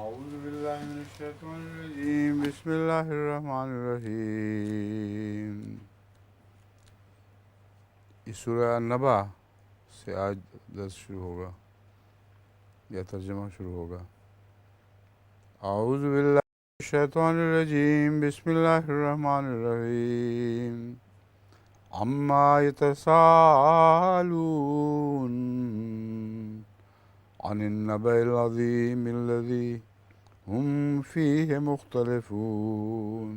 أعوذ بالله من الشيطان الرجيم بسم الله الرحمن الرحیم. یہ سورہ النبا سے آج درس شروع ہوگا یا ترجمہ شروع ہوگا. اعوذ باللہ من الشیطان الرجیم بسم اللہ الرحمن الرحیم. عما يتساءلون عن النبأ العظيم الذي هم فيه مختلفون.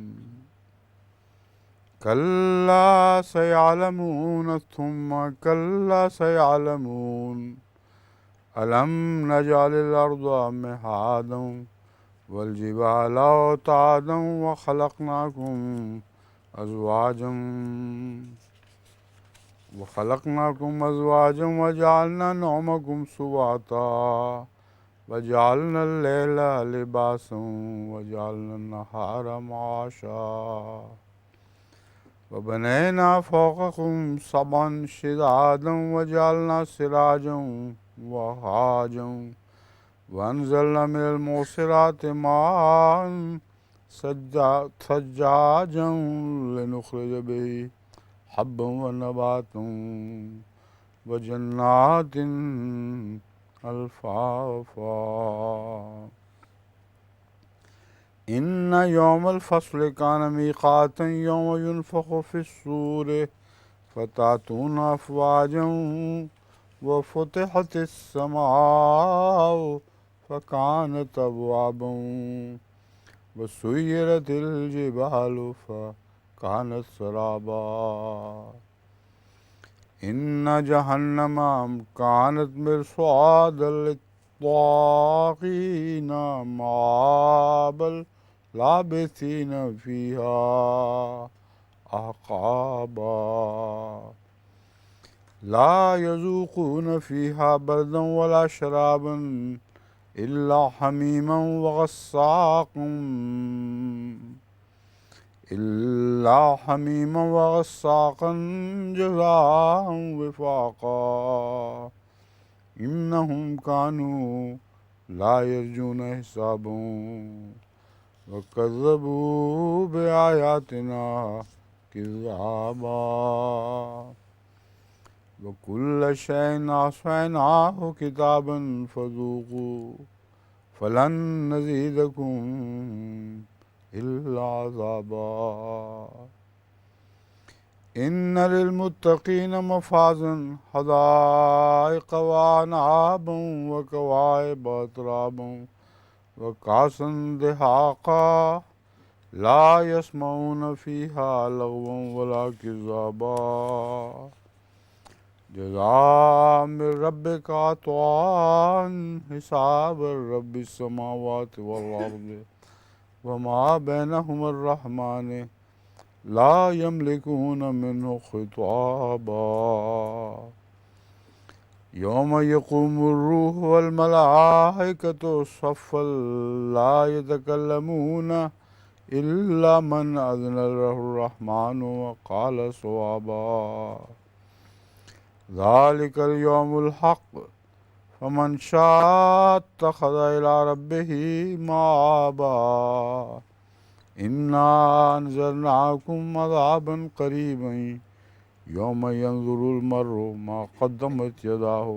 كلا سيعلمون ثم كلا سيعلمون ألم نجعل الأرض مهادا والجبال أوتادا وخلقناكم أزواجا وجعلنا نومكم سباتا وجعلنا الليل لباسا وجعلنا النهار معاشا وبنينا فوقكم سبعا شدادا وجعلنا سراجا وهاجا وأنزلنا من المعصرات ماء ثجاجا لنخرج به حبا ونباتا وجنات ألفافا. إن يوم الفصل كان ميقاتا يوم ينفخ في الصور فتأتون أفواجا وفتحت السماء فكانت أبوابا وسيرت الجبال فكانت سرابا. إن جهنم كانت مرصادا للطاغين مآبا لابثين فيها أحقابا. لا يذوقون فيها بردا ولا شرابا إلا حميما وغساقا جزاء وفاقا. إنهم كانوا لا يرجون حسابا وكذبوا بآياتنا كذابا. وكل شيء أحصيناه كتابا فذوقوا فلن نزيدكم إلا عذابا. إن للمتقين مفازا حدائق وأعنابا وكواعب أترابا وكأسا دهاقا لا يسمعون فيها لغوا ولا كذابا. جزاء من ربك عطاء حساب رب السماوات والأرض وما بينهما الرحمن لا يملكون منه خطابا. يوم يقوم الروح والملائكة صفا لا يتكلمون إلا من أذن له الرحمن وقال صوابا. ذلك اليوم الحق فمن شاء اتخذ إلى ربه مآبا. إنا أنذرناكم عذابا قريبا يوم ينظر المرء ما قدمت يداه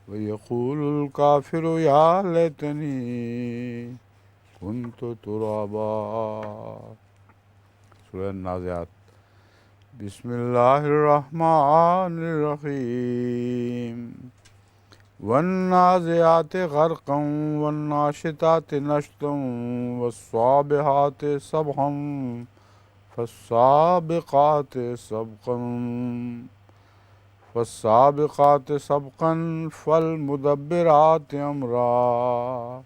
ويقول الكافر يا ليتني كنت ترابا. سورة النازعات. بسم الله الرحمن الرحيم. والنازعات غرقا والناشطات نشطا والصابحات صبحا فالسابقات سبقا فالمدبرات أمرا.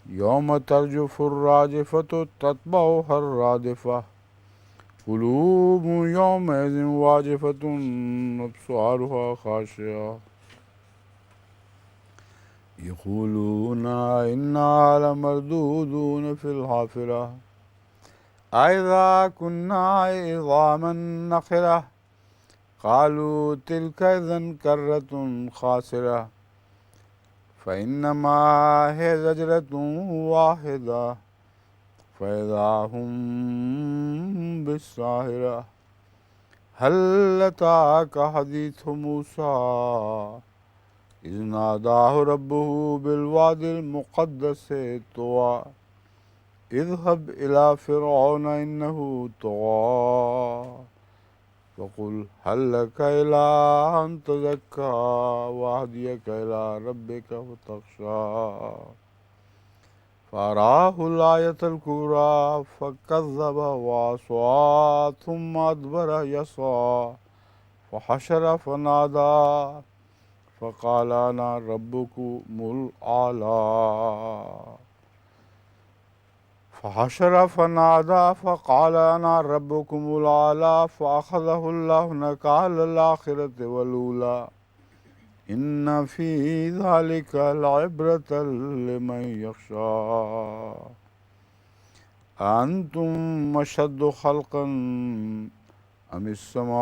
يوم ترجف الراجفة تتبعها الرادفة قلوب يومئذ واجفة أبصارها خاشعة يقولون إنا لمردودون في الحافرة أإذا كنا عظاما نخرة قالوا تلك إذا كرة خاسرة فإنما هي زجرة واحدة فإذا هم بالساهرة هل أتاك حديث موسى إذ ناداه ربه بالوادي المقدس طوى اذهب إلى فرعون إنه طغى فقل هل لك إلى أن تزكى وأهديك إلى ربك فتخشى فأراه الآية الكبرى فكذب وعصى ثم أدبر يسعى فحشر فنادى فقال أنا ربكم الأعلى فحشر فنادى فقال أنا ربكم الأعلى فأخذه الله نكال الآخرة والأولى إن في ذلك لعبرة لمن يخشى أأنتم أشد خلقا أم السماء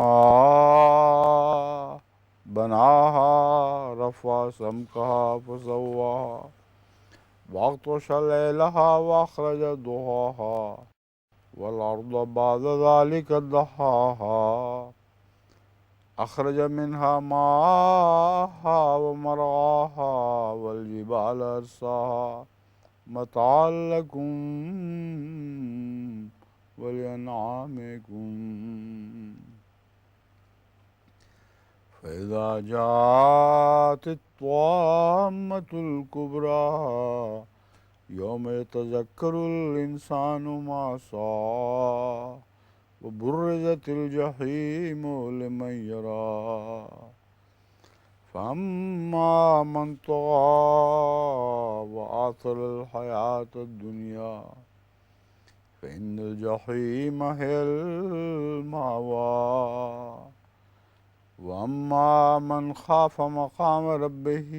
بناها رفع سمكها فسواها وأغطش ليلها وأخرج ضحاها والأرض بعد ذلك دحاها أخرج منها ماءها ومرعاها والجبال أرساها متاعا لكم ولأنعامكم فإذا جاءت الطامة الكبرى يوم يتذكر الإنسان ما سعى وبرزت الجحيم لمن يرى فأما من طغى وآثر الحياة الدنيا فإن الجحيم هي المأوى وأما من خاف مقام ربه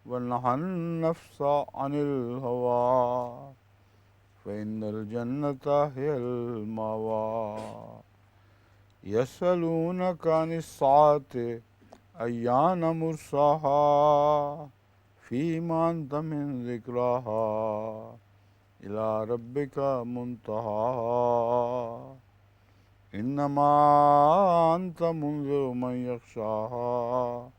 ونهى النفس عن الهوى فإن الجنة هي المأوى يسألونك عن الساعة أيان مرساها فيما أنت من ذكراها إلى ربك منتهاها إنما أنت منذر من يخشاها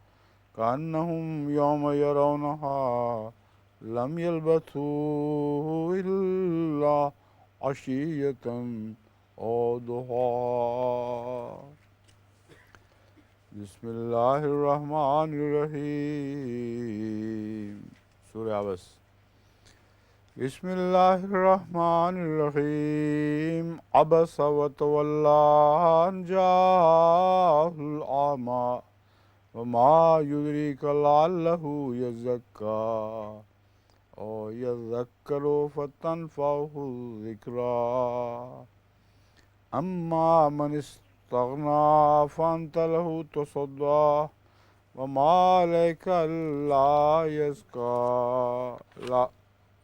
كأنهم يوم يرونها لم يلبثوا إلا عشية أو ضحاها بسم الله الرحمن الرحيم سورة عبس بسم الله الرحمن الرحيم عبس وتولى أن جاءه الأعمى وما يدريك لعله يزكى أو يذكر فتنفعه الذكرى أما من استغنى فأنت له تصدى وما عليك لا يزكى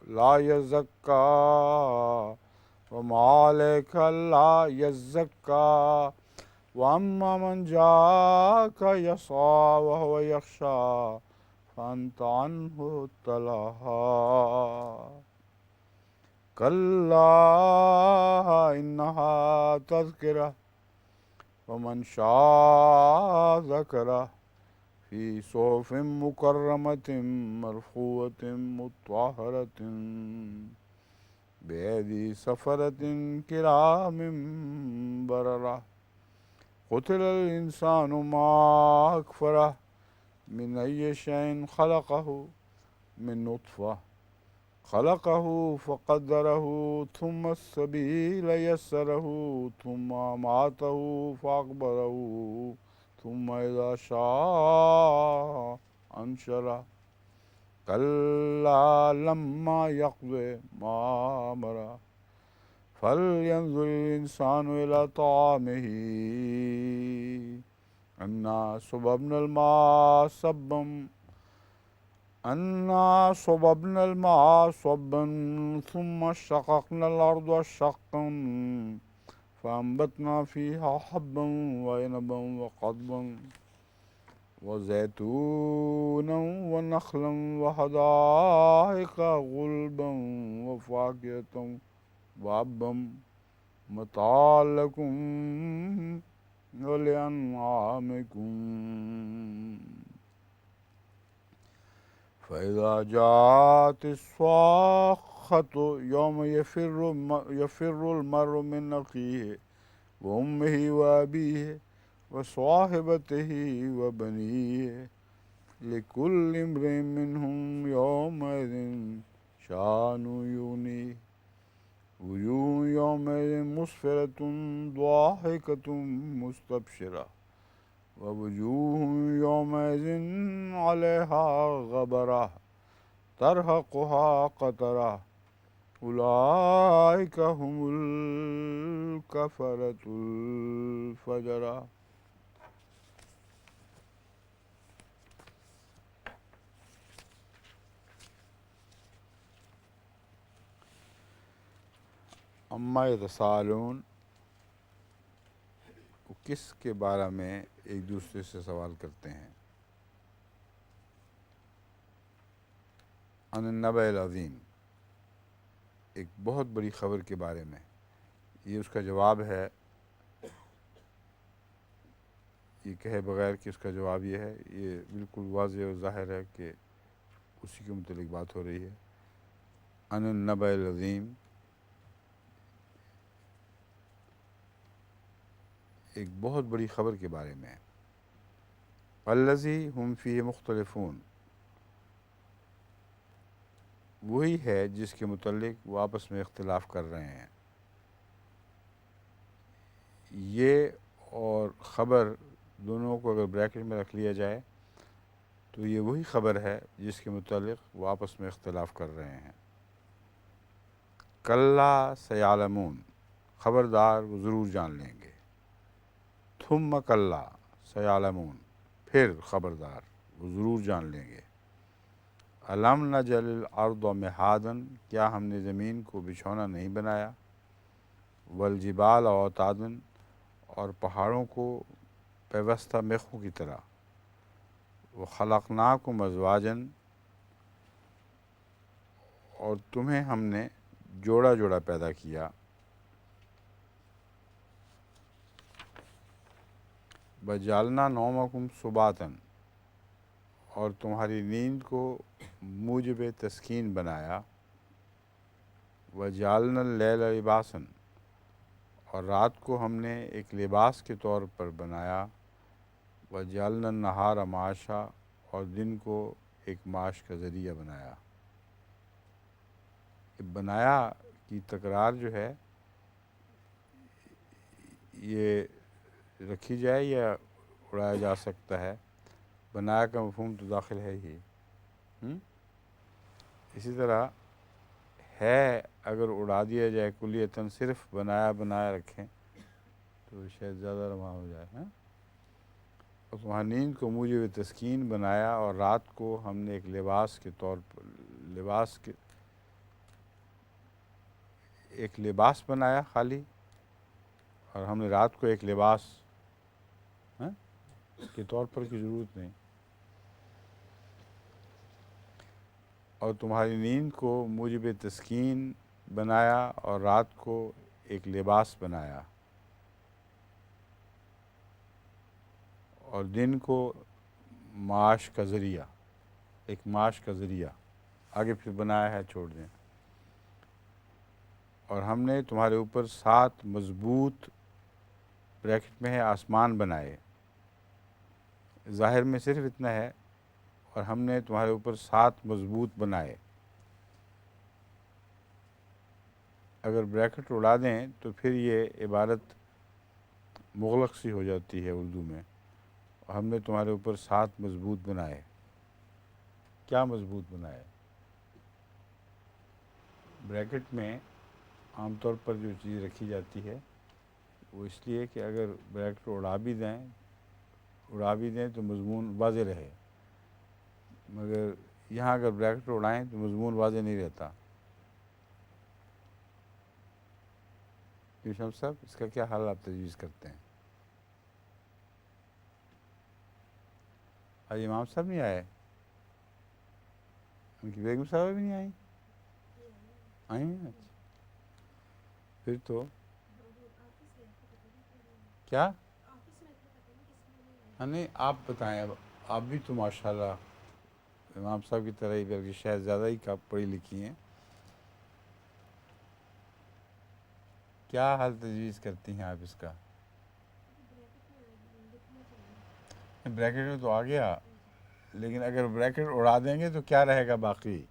لا يزكى وما عليك لا يزكى وأما من جاءك يسعى وهو يخشى فأنت عنه تلهى كلا إنها تذكرة ومن شاء ذكره في صحف مكرمة مرفوعة مطهرة بأيدي سفرة كرام بررة قتل الإنسان ما أكفره من أي شيء خلقه من نطفة خلقه فقدره ثم السبيل يسره ثم أماته فأقبره ثم إذا شاء أنشره كلا لما يقضي ما أمره فلينظر الإنسان إلى طعامه أنا صببنا الماء صبا ثم شققنا الأرض شقا فأنبتنا فيها حبا وعنبا وقضبا وزيتونا ونخلا وحدائق غلبا وفاكهة وأبا متاعا لكم ولأنعامكم فإذا جاءت الصاخة يوم يفر المرء من أخيه وأمه وأبيه وصاحبته وبنيه لكل امرئ منهم يومئذ شأن يغنيه وجوه يومئذ مسفرة ضاحكة مستبشرة ووجوه يومئذ عليها غبرة ترهقها قترة أولئك هم الكفرة الفجرة. اما یتساءلون، کس کے بارے میں ایک دوسرے سے سوال کرتے ہیں؟ عن النبأ العظیم، ایک بہت بڑی خبر کے بارے میں. یہ اس کا جواب ہے. یہ کہے بغیر کہ اس کا جواب یہ ہے، یہ بالکل واضح اور ظاہر ہے کہ اسی کے متعلق بات ہو رہی ہے. عن النبأ العظیم، ایک بہت بڑی خبر کے بارے میں. الذی ہم فیہ مختلفون، وہی ہے جس کے متعلق وہ آپس میں اختلاف کر رہے ہیں. یہ اور خبر دونوں کو اگر بریکٹ میں رکھ لیا جائے تو یہ وہی خبر ہے جس کے متعلق وہ آپس میں اختلاف کر رہے ہیں. کلا سیعلمون، خبردار وہ ضرور جان لیں گے. ثم کلا سیعلمون، پھر خبردار وہ ضرور جان لیں گے. الم نجعل الارض مہادا، کیا ہم نے زمین کو بچھونا نہیں بنایا؟ والجبال اوتادا، اور پہاڑوں کو پیوستہ میخوں کی طرح. وخلقناکم ازواجا، اور تمہیں ہم نے جوڑا جوڑا پیدا کیا. وجعلنا نومکم سباتا، اور تمہاری نیند کو موجب تسکین بنایا. وجعلنا اللیل لباسا، اور رات کو ہم نے ایک لباس کے طور پر بنایا. وجعلنا النہار معاشا، اور دن کو ایک معاش کا ذریعہ بنایا. بنایا کی تکرار جو ہے یہ رکھی جائے یا اڑایا جا سکتا ہے. بنایا کا مفہوم تو داخل ہے ہی. اسی طرح ہے اگر اڑا دیا جائے کلیتاً، صرف بنایا بنایا رکھیں تو شاید زیادہ رواں ہو جائے. اور تمہاری نیند کو موجب تسکین بنایا، اور رات کو ہم نے ایک لباس کے طور پر ایک لباس بنایا خالی، اور ہم نے رات کو ایک لباس کے طور پر کی ضرورت نہیں. اور تمہاری نیند کو موجب تسکین بنایا، اور رات کو ایک لباس بنایا. اور دن کو معاش کا ذریعہ، ایک معاش کا ذریعہ. آگے پھر بنایا ہے چھوڑ دیں. اور ہم نے تمہارے اوپر 7 مضبوط بریکٹ میں ہے آسمان بنائے. ظاہر میں صرف اتنا ہے، اور ہم نے تمہارے اوپر 7 مضبوط بنائے. اگر بریکٹ اڑا دیں تو پھر یہ عبارت مغلق سی ہو جاتی ہے اردو میں. اور ہم نے تمہارے اوپر 7 مضبوط بنائے. کیا مضبوط بنائے؟ بریکٹ میں عام طور پر جو چیز رکھی جاتی ہے وہ اس لیے کہ اگر بریکٹ اڑا بھی دیں تو مضمون واضح رہے. مگر یہاں اگر بریکٹ اڑائیں تو مضمون واضح نہیں رہتا. شمس صاحب، اس کا کیا حل آپ تجویز کرتے ہیں؟ آج امام صاحب نہیں آئے؟ ان کی بیگم صاحبہ بھی نہیں آئیں؟ آئی ہیں؟ اچھا پھر تو کیا؟ ہاں نہیں آپ بتائیں، اب آپ بھی تو ماشاءاللہ امام صاحب کی طرح ہی بلکہ شاید زیادہ ہی پڑھی لکھی ہیں، کیا حل تجویز کرتی ہیں آپ اس کا؟ بریکٹ میں تو آ گیا، لیکن اگر بریکٹ اڑا دیں گے تو کیا رہے گا باقی؟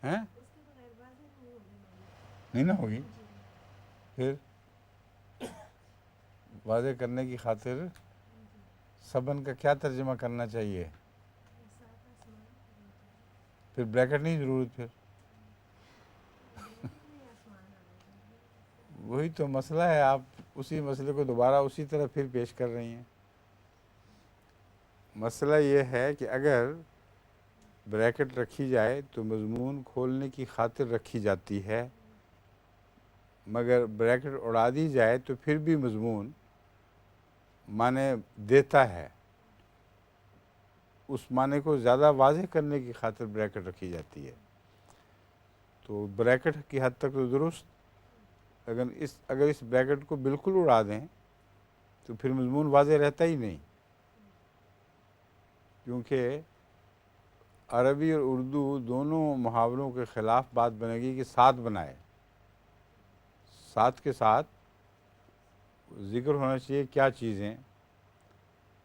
ہیں نہیں نہ ہوگی؟ پھر واضح کرنے کی خاطر سبن کا کیا ترجمہ کرنا چاہیے؟ پھر بریکٹ نہیں ضرورت، پھر وہی تو مسئلہ ہے، آپ اسی مسئلے کو دوبارہ اسی طرح پھر پیش کر رہی ہیں۔ مسئلہ یہ ہے کہ اگر بریکٹ رکھی جائے تو مضمون کھولنے کی خاطر رکھی جاتی ہے، مگر بریکٹ اڑا دی جائے تو پھر بھی مضمون معنی دیتا ہے، اس معنی کو زیادہ واضح کرنے کی خاطر بریکٹ رکھی جاتی ہے۔ تو بریکٹ کی حد تک تو درست، اگر اس بریکٹ کو بالکل اڑا دیں تو پھر مضمون واضح رہتا ہی نہیں، کیونکہ عربی اور اردو دونوں محاوروں کے خلاف بات بنے گی کہ ساتھ بنائے، ساتھ کے ساتھ ذکر ہونا چاہیے کیا چیزیں،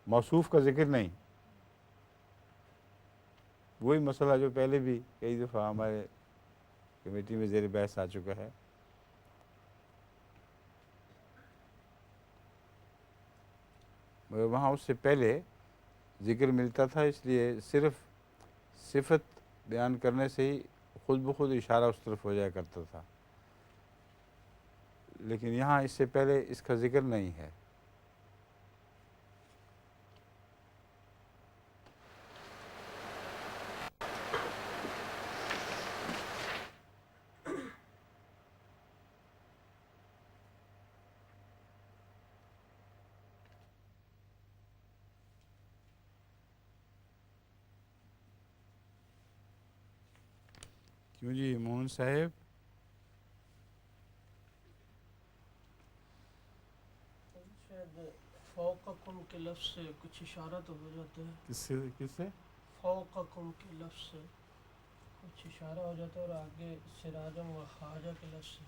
موصوف کا ذکر نہیں۔ وہی مسئلہ جو پہلے بھی کئی دفعہ ہمارے کمیٹی میں زیر بحث آ چکا ہے، مگر وہاں اس سے پہلے ذکر ملتا تھا، اس لیے صرف صفت بیان کرنے سے ہی خود بخود اشارہ اس طرف ہو جایا کرتا تھا، لیکن یہاں اس سے پہلے اس کا ذکر نہیں ہے۔ کیوں جی موہن صاحب؟ شاید فوقکم کے لفظ سے کچھ اشارہ تو ہو جاتا ہے، کس سے؟ فوقکم کے لفظ سے کچھ اشارہ ہو جاتا ہے، اور آگے سراجم و خواجہ کے لفظ سے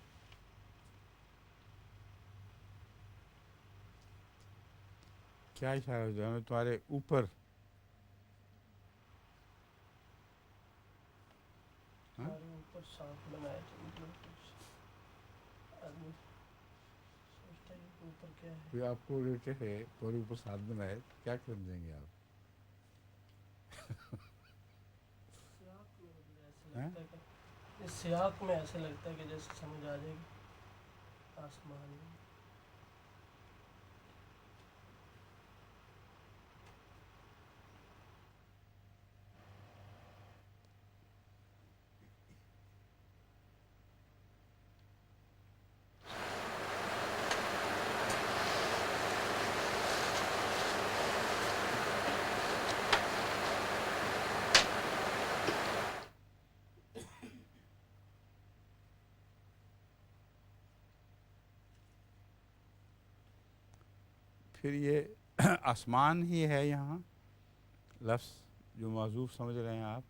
کیا اشارہ ہو جائے؟ تمہارے اوپر؟ ہمارے اوپر ساتھ بنائے تو مطلب آدمی سوچتا ہے کہ اوپر کیا ہے۔ کوئی آپ کو کہے تمہارے اوپر ساتھ بنائے تو کیا سمجھیں گے آپ؟ سیاق میں مجھے ایسے لگتا ہے کہ اس سیاق میں ایسے لگتا ہے کہ جیسے سمجھ آ جائے گی آسمان میں۔ پھر یہ آسمان ہی ہے یہاں لفظ جو معذوف سمجھ رہے ہیں آپ،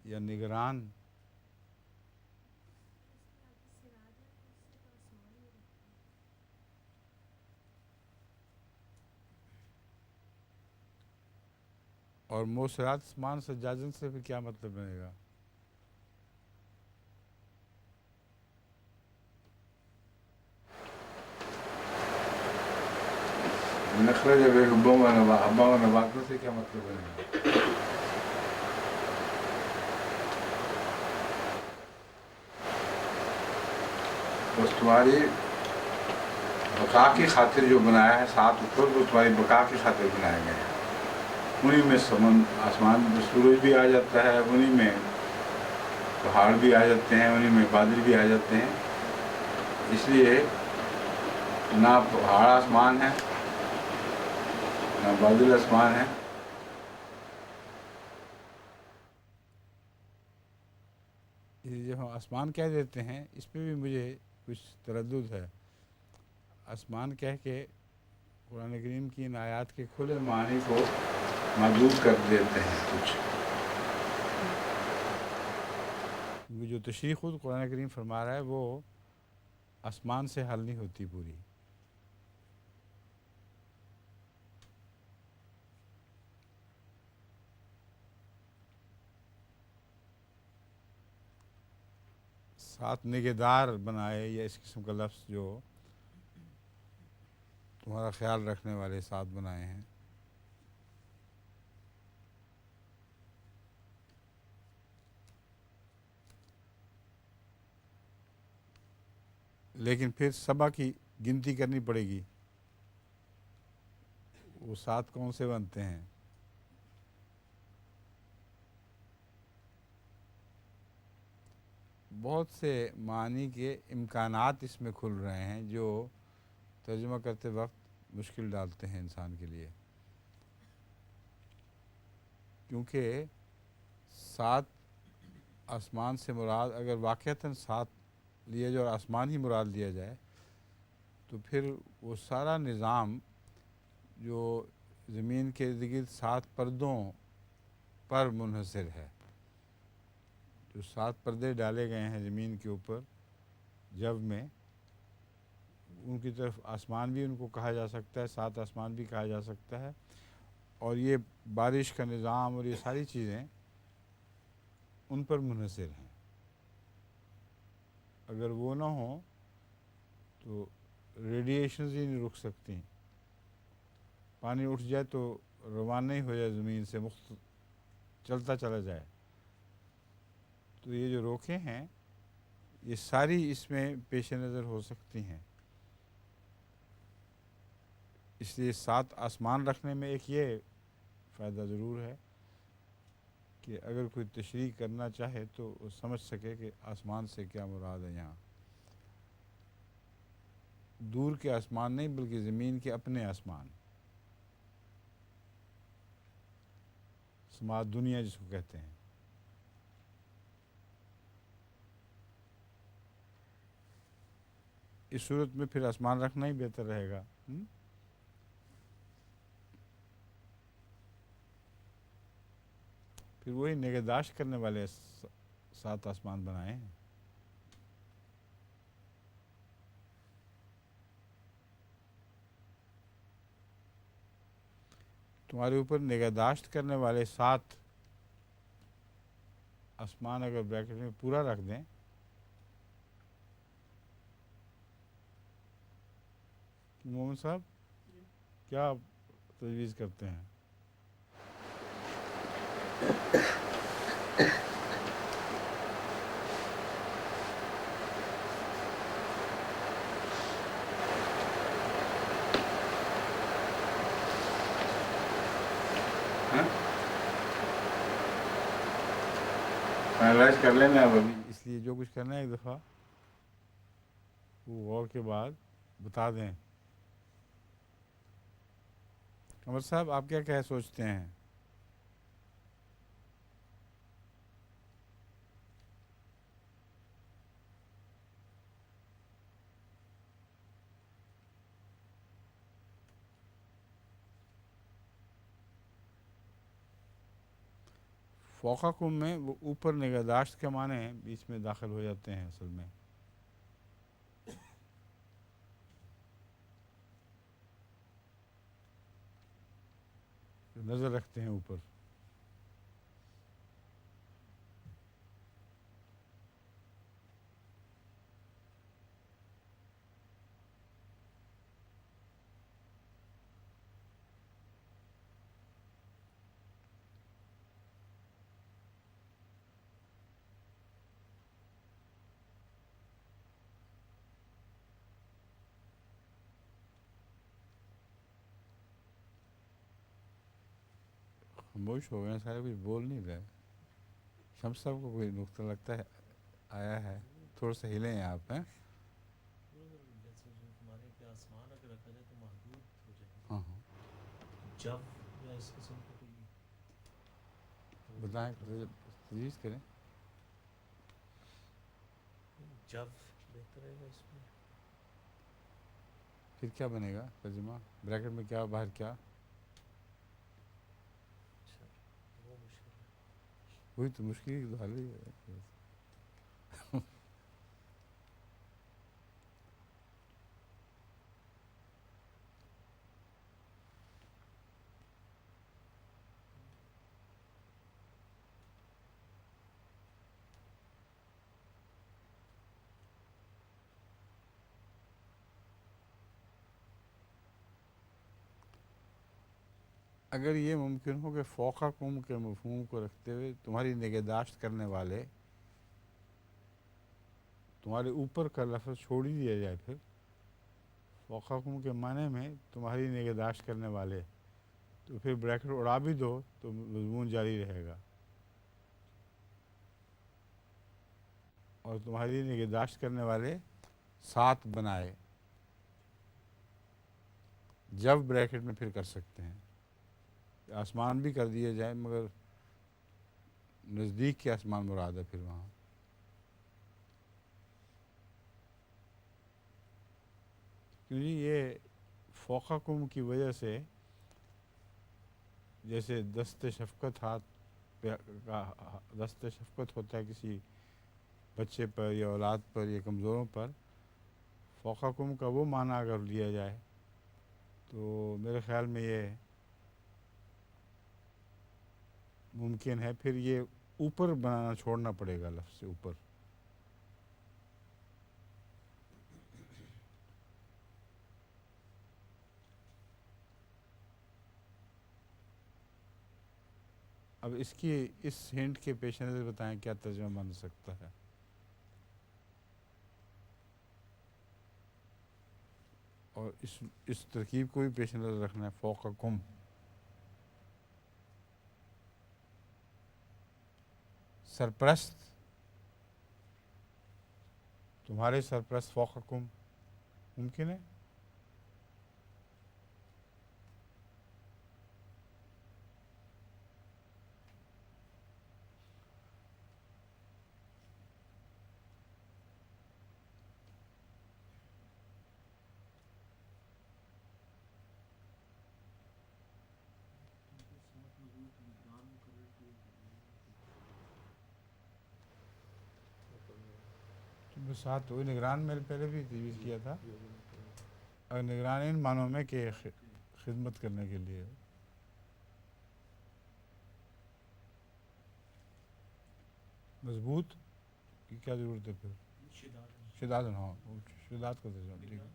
یا نگران؟ اور موسرات اسمان سجاجن سے پھر کیا مطلب بنے گا؟ نخرج بحبا و نباتوں سے کیا مطلب بنے گا؟ بس تمہاری بقا کی خاطر جو بنایا ہے 7 اوپر، وہ تمہاری بقا کی خاطر بنائے گئے ہیں. انہی میں آسمان میں سورج بھی آ جاتا ہے، انہی میں پہاڑ بھی آ جاتے ہیں، انہی میں بادل بھی آ جاتے ہیں. اس لیے نہ پہاڑ آسمان ہے نہ بادل آسمان ہے. جب ہم آسمان کہہ دیتے ہیں اس پہ بھی مجھے کچھ تردد ہے. آسمان کہہ کے قرآن کریم کی ان آیات کے کھلے معنی کو محدود کر دیتے ہیں کچھ. کیونکہ جو تشریح خود قرآن کریم فرما رہا ہے وہ آسمان سے حل نہیں ہوتی پوری. سات نگہدار بنائے، یا اس قسم کا لفظ جو تمہارا خیال رکھنے والے 7 بنائے ہیں. لیکن پھر سبا کی گنتی کرنی پڑے گی. وہ 7 کون سے بنتے ہیں؟ بہت سے معنی کے امکانات اس میں کھل رہے ہیں جو ترجمہ کرتے وقت مشکل ڈالتے ہیں انسان کے لیے. کیونکہ 7 آسمان سے مراد اگر واقعتاً 7 لیا جائے اور آسمان ہی مراد لیا جائے تو پھر وہ سارا نظام جو زمین کے ارد گرد 7 پردوں پر منحصر ہے. جو 7 پردے ڈالے گئے ہیں زمین کے اوپر جو میں، ان کی طرف آسمان بھی ان کو کہا جا سکتا ہے، 7 آسمان بھی کہا جا سکتا ہے. اور یہ بارش کا نظام اور یہ ساری چیزیں ان پر منحصر ہیں. اگر وہ نہ ہوں تو ریڈیشنز ہی نہیں رک سکتی. پانی اٹھ جائے تو روانہ ہی ہو جائے زمین سے، چلتا چلا جائے. تو یہ جو روکیں ہیں یہ ساری اس میں پیش نظر ہو سکتی ہیں. اس لیے 7 آسمان رکھنے میں ایک یہ فائدہ ضرور ہے کہ اگر کوئی تشریح کرنا چاہے تو وہ سمجھ سکے کہ آسمان سے کیا مراد ہے. یہاں دور کے آسمان نہیں بلکہ زمین کے اپنے آسمان، سماعت دنیا جس کو کہتے ہیں. اس صورت میں پھر آسمان رکھنا ہی بہتر رہے گا. پھر وہی نگہداشت کرنے والے 7 آسمان بنائے ہیں. تمہارے اوپر نگہداشت کرنے والے 7 آسمان اگر بریکٹ میں پورا رکھ دیں مومن صاحب کیا تجویز کرتے ہیں؟ فائنلائز کر لینا اب ابھی، اس لیے جو کچھ کرنا ہے ایک دفعہ وہ غور کے بعد بتا دیں. قمر صاحب آپ کیا سوچتے ہیں؟ فوقکم میں وہ اوپر نگہداشت کے معنی بیچ میں داخل ہو جاتے ہیں. اصل میں نظر رکھتے ہیں اوپر. خاموش ہو گئے ہیں سارے, کچھ بول نہیں رہے. شمس صاحب کو کوئی نقطہ لگتا ہے آیا ہے, تھوڑا سا ہلیں ہیں آپ ہیں. جیسے جو ہمارے کہ آسمان اگر رکھا جائے تو محدود ہو جائے گا. ہاں ہاں جب یا اس قسم کا کوئی بتائیں, تجویز کریں. جب بہتر رہے گا اس میں. پھر کیا بنے گا ترجمہ, بریکٹ میں کیا, باہر کیا؟ اچھا وہ مشکل ہے. وہی تو مشکل ہی تو حل ہی ہے. اگر یہ ممکن ہو کہ فوقکم کے مفہوم کو رکھتے ہوئے تمہاری نگہداشت کرنے والے, تمہارے اوپر کا لفظ چھوڑ ہی دیا جائے, پھر فوقکم کے معنی میں تمہاری نگہداشت کرنے والے, تو پھر بریکٹ اڑا بھی دو تو مضمون جاری رہے گا. اور تمہاری نگہداشت کرنے والے 7 بنائے, جب بریکٹ میں پھر کر سکتے ہیں. آسمان بھی کر دیا جائے مگر نزدیک کے آسمان مراد ہے پھر وہاں. کیونکہ یہ فوقکم کی وجہ سے جیسے دست شفقت ہاتھ پہ دست شفقت ہوتا ہے کسی بچے پر یا اولاد پر یا کمزوروں پر, فوقکم کا وہ معنی اگر لیا جائے تو میرے خیال میں یہ ممکن ہے. پھر یہ اوپر بنانا چھوڑنا پڑے گا, لفظ سے اوپر. اب اس کی اس ہنٹ کے پیش نظر بتائیں کیا ترجمہ بن سکتا ہے. اور اس ترکیب کو بھی پیش نظر رکھنا ہے. فوقکم سرپرست, تمہارے سرپرست فوقکم ممکن ہے. ساتھ وہی نگران میں پہلے بھی تجویز کیا تھا, اور نگران ان معنوں میں کہ خدمت کرنے کے لیے. مضبوط کی کیا ضرورت ہے پھر, شداد. ہاں شداد کا ترجمہ ٹھیک ہے.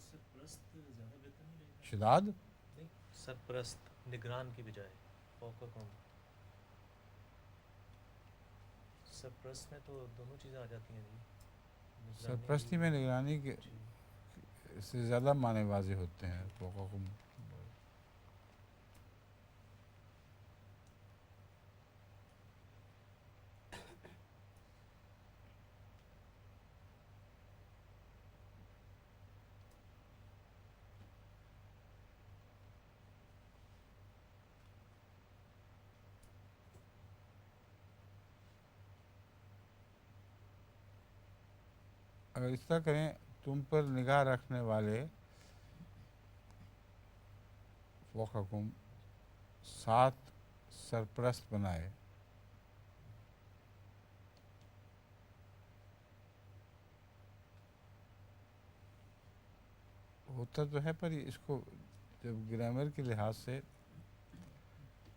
سرپرست زیادہ بہتر نہیں رہے گا. شداد نہیں, سرپرست نگران کی بجائے فوقکم. سرپرست میں تو دونوں چیزیں آ جاتی ہیں جی. سرپرستی میں نگرانی کے سے زیادہ معنی واضح ہوتے ہیں. فوقکم اگر اس طرح کریں, تم پر نگاہ رکھنے والے فوقکم 7 سرپرست بنائے. ہوتا تو ہے, پر اس کو جب گرامر کے لحاظ سے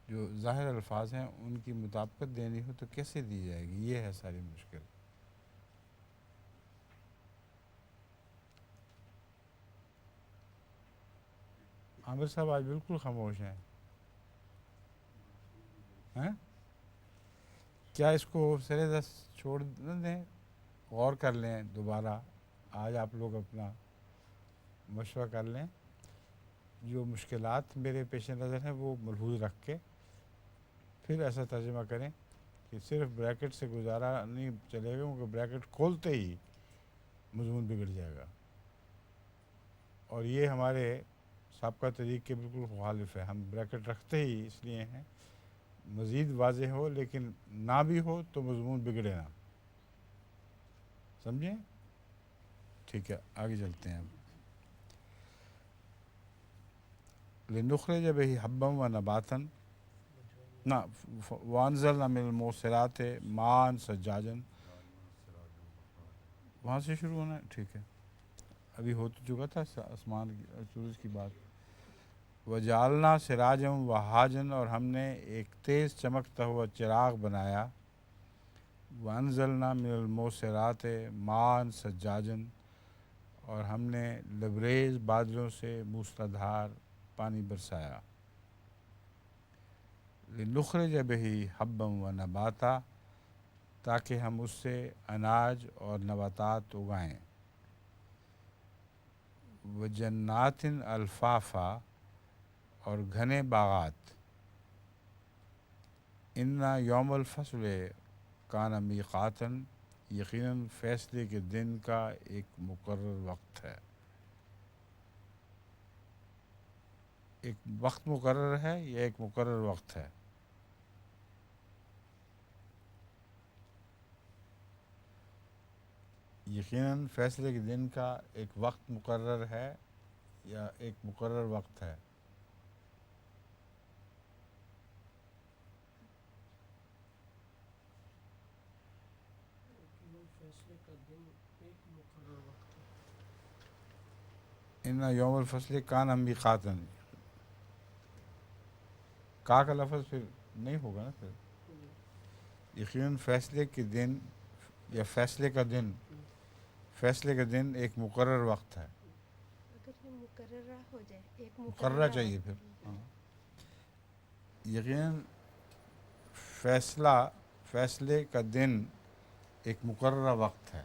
جو ظاہر الفاظ ہیں ان کی مطابقت دینی ہو تو کیسے دی جائے گی, یہ ہے ساری مشکل. عامر صاحب آج بالکل خاموش ہیں. کیا اس کو سرے دست چھوڑ نہ دیں, غور کر لیں دوبارہ. آج آپ لوگ اپنا مشورہ کر لیں, جو مشکلات میرے پیش نظر ہیں وہ ملحوظ رکھ کے پھر ایسا ترجمہ کریں کہ صرف بریکٹ سے گزارا نہیں چلے گا، کیونکہ بریکٹ کھولتے ہی مضمون بگڑ جائے گا، اور یہ ہمارے سابقہ طریق کے بالکل مخالف ہے. ہم بریکٹ رکھتے ہی اس لیے ہیں مزید واضح ہو، لیکن نہ بھی ہو تو مضمون بگڑے نہ. سمجھیں؟ ٹھیک ہے، آگے چلتے ہیں. لنخرج به حبا و نباتا نہ وانزلنا من المعصرات ماء ثجاجا، وہاں سے شروع ہونا ہے. ٹھیک ہے، ابھی ہو تو چکا تھا آسمان سورج کی بات. وجعلنا سراجا وہاجا، اور ہم نے ایک تیز چمکتا ہوا چراغ بنایا. وانزلنا من المعصرات ماء ثجاجا، اور ہم نے لبریز بادلوں سے موسلادھار پانی برسایا. لنخرج به حبا و نباتا، تاکہ ہم اس سے اناج اور نباتات اگائیں. وجنات الفافا، اور گھنے باغات. ان یوم الفصل کان میقاتا، یقیناً فیصلے کے دن کا ایک مقرر وقت ہے. ایک وقت مقرر ہے یا ایک مقرر وقت ہے؟ یقیناً فیصلے کے دن کا ایک وقت مقرر ہے یا ایک مقرر وقت ہے؟ کہ وہ فیصلے کا دن ایک مقرر وقت ہے. ان یوم الفصل کان میقاتا، کا لفظ پھر نہیں ہوگا نا پھر. جی. یقیناً فیصلے کے دن یا فیصلے کا دن، فیصلے کا دن ایک مقرر وقت ہے. اگر یہ مقررہ ہو جائے، ایک مقررہ چاہیے پھر. ہاں، یقیناً فیصلے کا دن ایک مقررہ وقت ہے،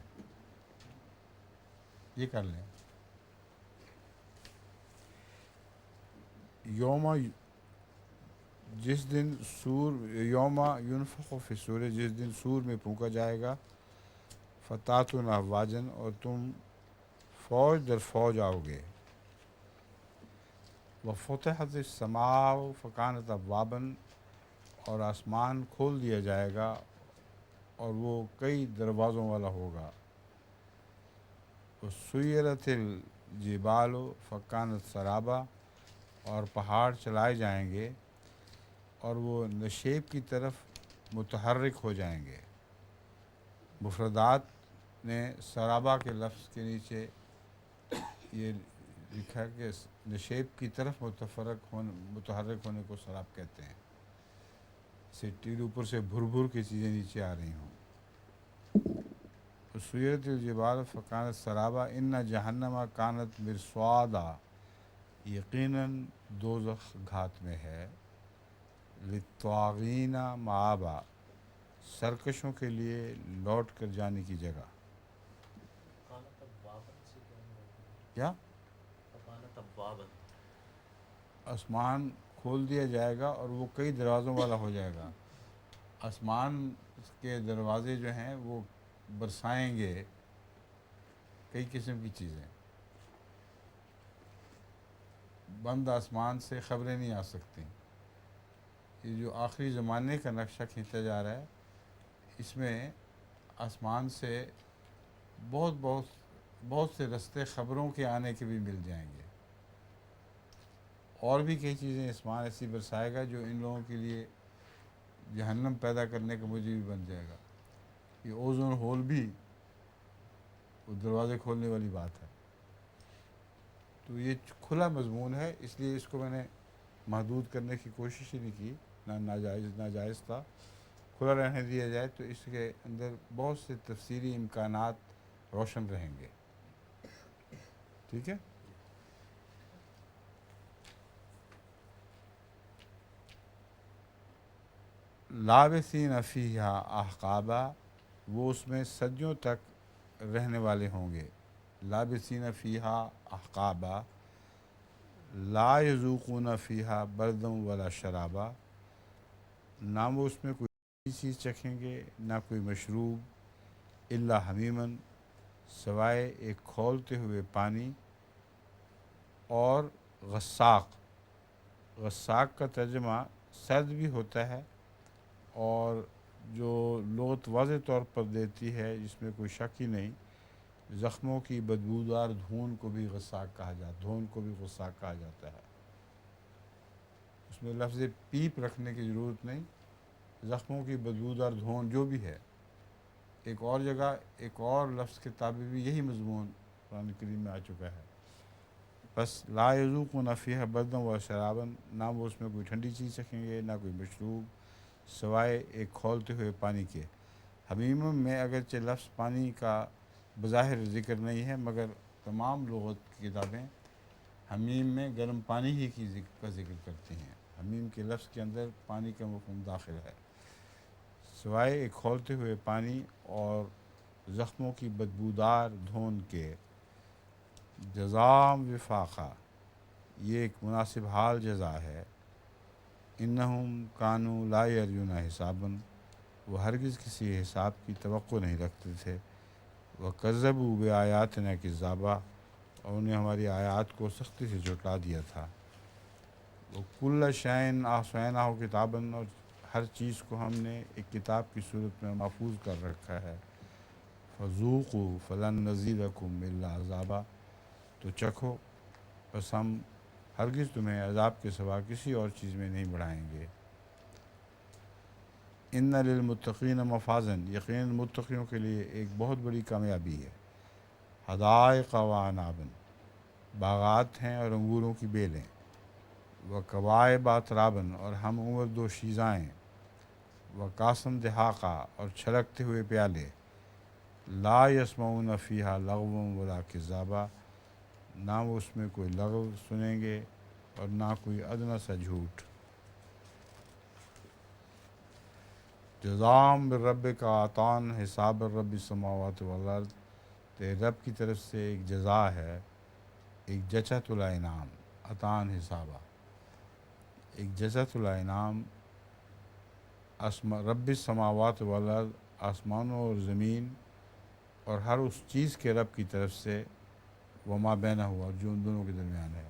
یہ کر لیں. یوم، جس دن یوم ینفخ فی الصور، جس دن سور میں پھونکا جائے گا. فتاتون افواجن، اور تم فوج در فوج آؤ گے. وفتحت السماء فکانت ابوابا، اور آسمان کھول دیا جائے گا اور وہ کئی دروازوں والا ہوگا. وسیرت الجبال فکانت سرابا، اور پہاڑ چلائے جائیں گے اور وہ نشیب کی طرف متحرک ہو جائیں گے. مفردات نے سرابا کے لفظ کے نیچے یہ لکھا کہ نشیب کی طرف متحرک ہونے کو سراب کہتے ہیں. ٹیل اوپر سے بھر بھر کی چیزیں نیچے آ رہی ہوں. سیرت الجبال فکانت سرابا، ان جہنم کانت مرصادا، یقیناً دوزخ گھات میں ہے. للطاغین مآبا، سرکشوں کے لیے لوٹ کر جانے کی جگہ. فکانت ابوابا سے کیا مراد ہے؟ کیا؟ فکانت ابوابا، آسمان کھول دیا جائے گا اور وہ کئی دروازوں والا ہو جائے گا. آسمان کے دروازے جو ہیں وہ برسائیں گے کئی قسم کی چیزیں. بند آسمان سے خبریں نہیں آ سکتی. یہ جو آخری زمانے کا نقشہ کھینچا جا رہا ہے، اس میں آسمان سے بہت سے رستے خبروں کے آنے کے بھی مل جائیں گے. اور بھی کئی چیزیں آسمان ایسی برسائے گا جو ان لوگوں کے لیے جہنم پیدا کرنے کا موجب بھی بن جائے گا. یہ اوزون ہول بھی وہ دروازے کھولنے والی بات ہے. تو یہ کھلا مضمون ہے، اس لیے اس کو میں نے محدود کرنے کی کوشش ہی نہیں کی، ناجائز تھا. کھلا رہنے دیا جائے تو اس کے اندر بہت سے تفسیری امکانات روشن رہیں گے. ٹھیک ہے. لابثین فیہا احقابا، وہ اس میں صدیوں تک رہنے والے ہوں گے. لابثین فیہا احقابا، لا یذوقون فیہا بردا ولا شرابا، نہ وہ اس میں کوئی چیز چکھیں گے نہ کوئی مشروب الا حمیمن سوائے ایک کھولتے ہوئے پانی اور غساق۔ غساق کا ترجمہ سرد بھی ہوتا ہے، اور جو لغت واضح طور پر دیتی ہے جس میں کوئی شک ہی نہیں، زخموں کی بدبودار دھون کو بھی غساق کہا جاتا ہے۔ اس میں لفظ پیپ رکھنے کی ضرورت نہیں، زخموں کی بدبودار دھون جو بھی ہے۔ ایک اور جگہ ایک اور لفظ کے تابع بھی یہی مضمون قرآن کریم میں آ چکا ہے۔ بس لا یذوقون فیہا بردا و شرابا، نہ وہ اس میں کوئی ٹھنڈی چیز چکھیں گے نہ کوئی مشروب سوائے ایک کھولتے ہوئے پانی کے۔ حمیم میں اگرچہ لفظ پانی کا بظاہر ذکر نہیں ہے، مگر تمام لغت کی کتابیں حمیم میں گرم پانی ہی کا ذکر کرتی ہیں۔ حمیم کے لفظ کے اندر پانی کا مفہوم داخل ہے، سوائے ایک کھولتے ہوئے پانی اور زخموں کی بدبودار دھون کے۔ جزام وفاقہ، یہ ایک مناسب حال جزا ہے۔ انہم کانوا لا یرجون حسابا، وہ ہرگز کسی حساب کی توقع نہیں رکھتے تھے۔ وکذبوا بآیاتنا کذابا، اور انہیں ہماری آیات کو سختی سے جھٹلا دیا تھا۔ وکل شیء احصیناہ کتابا، اور ہر چیز کو ہم نے ایک کتاب کی صورت میں محفوظ کر رکھا ہے۔ فذوقوا فلن نزیدکم الا عذابا، تو چکھو بس ہم ہرگز تمہیں عذاب کے سوا کسی اور چیز میں نہیں بڑھائیں گے۔ ان للمتقین مفازا، یقیناً متقیوں کے لیے ایک بہت بڑی کامیابی ہے۔ حدائق و اعنابا، باغات ہیں اور انگوروں کی بیلیں۔ وکواعب اترابا، اور ہم عمر دوشیزائیں۔ وکاسن دہاقا، اور چھلکتے ہوئے پیالے۔ لا یسمعون فیہا لغوا ولا کذابا، نہ وہ اس میں کوئی لغو سنیں گے اور نہ کوئی ادنیٰ سا جھوٹ۔ جزام بربک عطان حساب رب السماوات والارض، تیرے رب کی طرف سے ایک جزا ہے، ایک جچت الانعام، عطان حسابہ، ایک جچت الانعام۔ رب السماوات والارض، آسمانوں اور زمین اور ہر اس چیز کے رب کی طرف سے، وما بینہ، اور جو ان دونوں کے درمیان ہے۔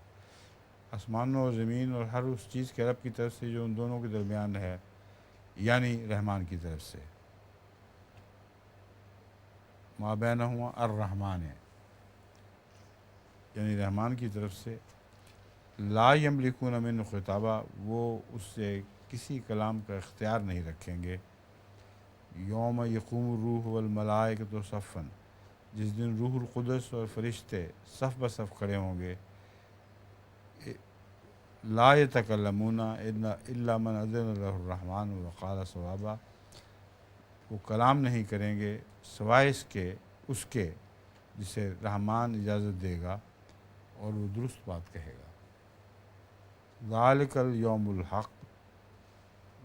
آسمانوں اور زمین اور ہر اس چیز کے رب کی طرف سے جو ان دونوں کے درمیان ہے، یعنی رحمان کی طرف سے۔ ما بینہما الرحمن ہے، یعنی رحمان کی طرف سے۔ لا یملکون منہ خطابہ، وہ اس سے کسی کلام کا اختیار نہیں رکھیں گے۔ یوم یقوم الروح والملائکۃ صفا، جس دن روح القدس اور فرشتے صف بصف کھڑے ہوں گے۔ لا یتکلمون الا من اذن لہ الرحمن وقال صوابا، وہ کلام نہیں کریں گے سوائے اس کے جسے رحمان اجازت دے گا اور وہ درست بات کہے گا۔ ذالک الیوم الحق،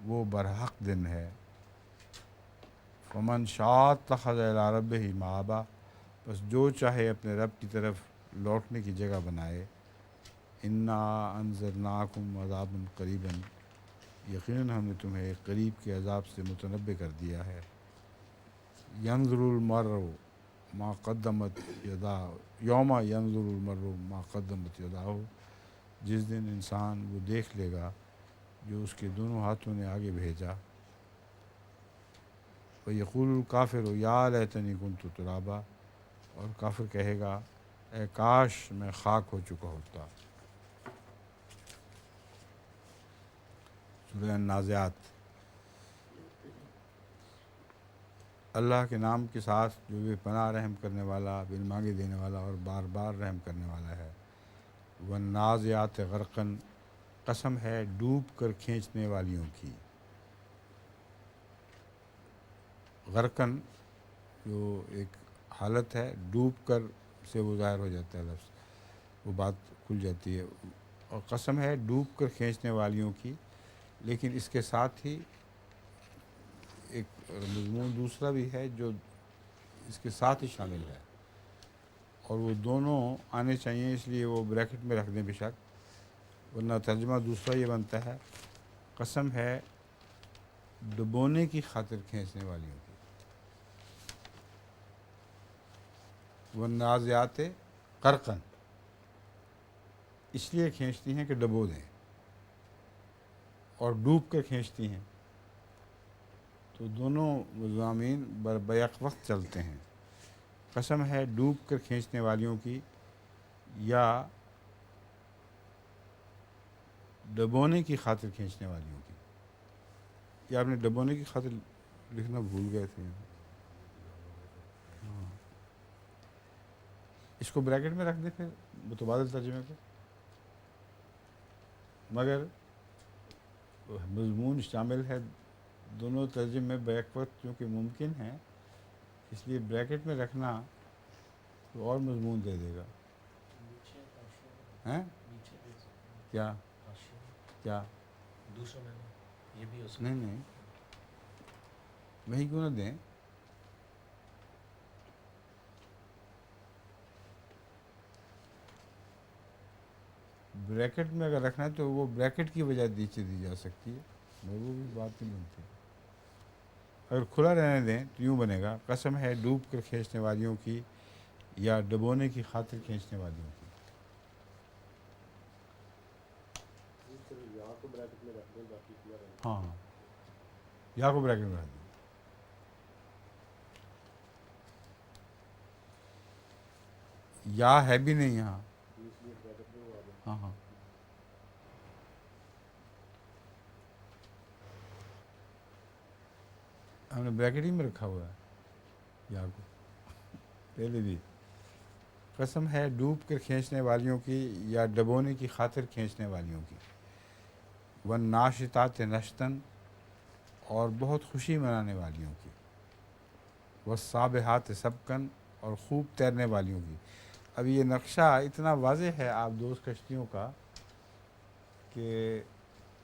وہ برحق دن ہے۔ فمن شاء اتخذ الی ربہ مآبا، بس جو چاہے اپنے رب کی طرف لوٹنے کی جگہ بنائے۔ انا انذرناکم عذابا قریبا، یقیناً ہم نے تمہیں ایک قریب کے عذاب سے متنبع کر دیا ہے۔ ینظر المرء ما قدمت یداہ، یوم ینظر المرء ما قدمت یداہ، جس دن انسان وہ دیکھ لے گا جو اس کے دونوں ہاتھوں نے آگے بھیجا۔ ویقول الکافر یا لیتنی کنت ترابا، اور کافر کہے گا اے کاش میں خاک ہو چکا ہوتا۔ سورہ النازعات۔ اللہ کے نام کے ساتھ جو بے پناہ رحم کرنے والا، بن مانگے دینے والا اور بار بار رحم کرنے والا ہے۔ والنازعات غرقاً، قسم ہے ڈوب کر کھینچنے والیوں کی۔ غرقاً جو ایک حالت ہے، ڈوب کر سے وہ ظاہر ہو جاتا ہے لفظ، وہ بات کھل جاتی ہے۔ اور قسم ہے ڈوب کر کھینچنے والیوں کی، لیکن اس کے ساتھ ہی ایک مضمون دوسرا بھی ہے جو اس کے ساتھ ہی شامل ہے، اور وہ دونوں آنے چاہیے، اس لیے وہ بریکٹ میں رکھ دیں بے شک، ورنہ ترجمہ دوسرا یہ بنتا ہے قسم ہے ڈبونے کی خاطر کھینچنے والیوں کی. والنازعات غرقاً، اس لیے کھینچتی ہیں کہ ڈبو دیں، اور ڈوب کر کھینچتی ہیں. تو دونوں مضامین بیک وقت چلتے ہیں. قسم ہے ڈوب کر کھینچنے والیوں کی یا ڈبونے کی خاطر کھینچنے والیوں کی. یا آپ نے ڈبونے کی خاطر لکھنا بھول گئے تھے. ہاں، اس کو بریکٹ میں رکھ دیں پھر متبادل ترجمے کو. مگر مضمون شامل ہے دونوں ترجمے بیک وقت چونکہ ممکن ہے، اس لیے بریکٹ میں رکھنا تو اور مضمون دے دے گا. نیچے حاشیے میں ہیں نیچے دے سکتے ہیں کیا حاشیے میں کیا دوسرا میں نے یہ بھی ہو سکتا نہیں نہیں وہی کیوں نہ دیں. بریکٹ میں اگر رکھنا ہے تو وہ بریکٹ کی وجہ نیچے دی جا سکتی ہے، مگر وہ بھی بات نہیں بنتی. اگر کھلا رہنے دیں تو یوں بنے گا قسم ہے ڈوب کر کھینچنے والیوں کی یا ڈبونے کی خاطر کھینچنے والیوں کی. ہاں ہاں یا کو بریکٹ میں رکھ دیں. یا ہے بھی نہیں یہاں. ہاں ہاں ہم نے بریکٹ ہی میں رکھا ہوا ہے یا کو پہلے بھی. قسم ہے ڈوب کر کھینچنے والیوں کی یا ڈبونے کی خاطر کھینچنے والیوں کی. والناشطات نشتن، اور بہت خوشی منانے والیوں کی. والسابحات سبقن، اور خوب تیرنے والیوں کی. اب یہ نقشہ اتنا واضح ہے آپ دوست کشتیوں کا کہ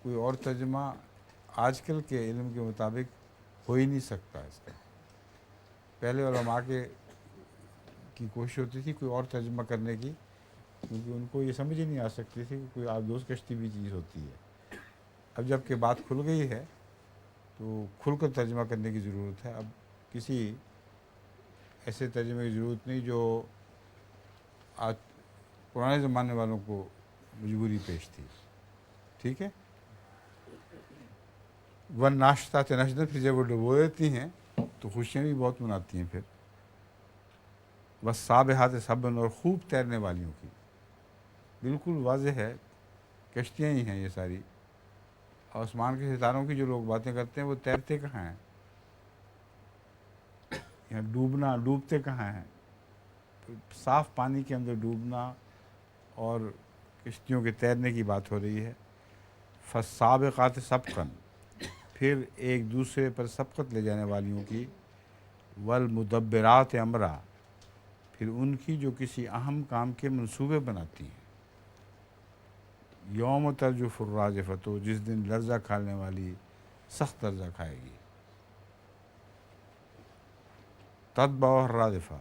کوئی اور ترجمہ آج کل کے علم کے مطابق ہو ہی نہیں سکتا اس کا. پہلے علماء کی کوشش ہوتی تھی کوئی اور ترجمہ کرنے کی، کیونکہ ان کو یہ سمجھ ہی نہیں آ سکتی تھی کہ کوئی آبدوز کشتی بھی چیز ہوتی ہے. اب جب کہ بات کھل گئی ہے تو کھل کر ترجمہ کرنے کی ضرورت ہے. اب کسی ایسے ترجمے کی ضرورت نہیں جو آج پرانے زمانے والوں کو مجبوری پیش تھی. ٹھیک ہے. ون ناشتہ نشدن، پھر جب وہ ڈبو دیتی ہیں تو خوشیاں بھی بہت مناتی ہیں. پھر بس سابحات سبن، اور خوب تیرنے والیوں کی. بالکل واضح ہے کشتیاں ہی ہیں یہ ساری. آسمان کے ستاروں کی جو لوگ باتیں کرتے ہیں وہ تیرتے کہاں ہیں؟ یہاں ڈوبتے کہاں ہیں؟ صاف پانی کے اندر ڈوبنا اور کشتیوں کے تیرنے کی بات ہو رہی ہے. فالسابقات سبقاً، پھر ایک دوسرے پر سبقت لے جانے والیوں کی. والمدبرات امرا، پھر ان کی جو کسی اہم کام کے منصوبے بناتی ہیں. یوم ترجف الراجفۃ، جس دن لرزہ کھانے والی سخت لرزہ کھائے گی. تتبعها الرادفہ،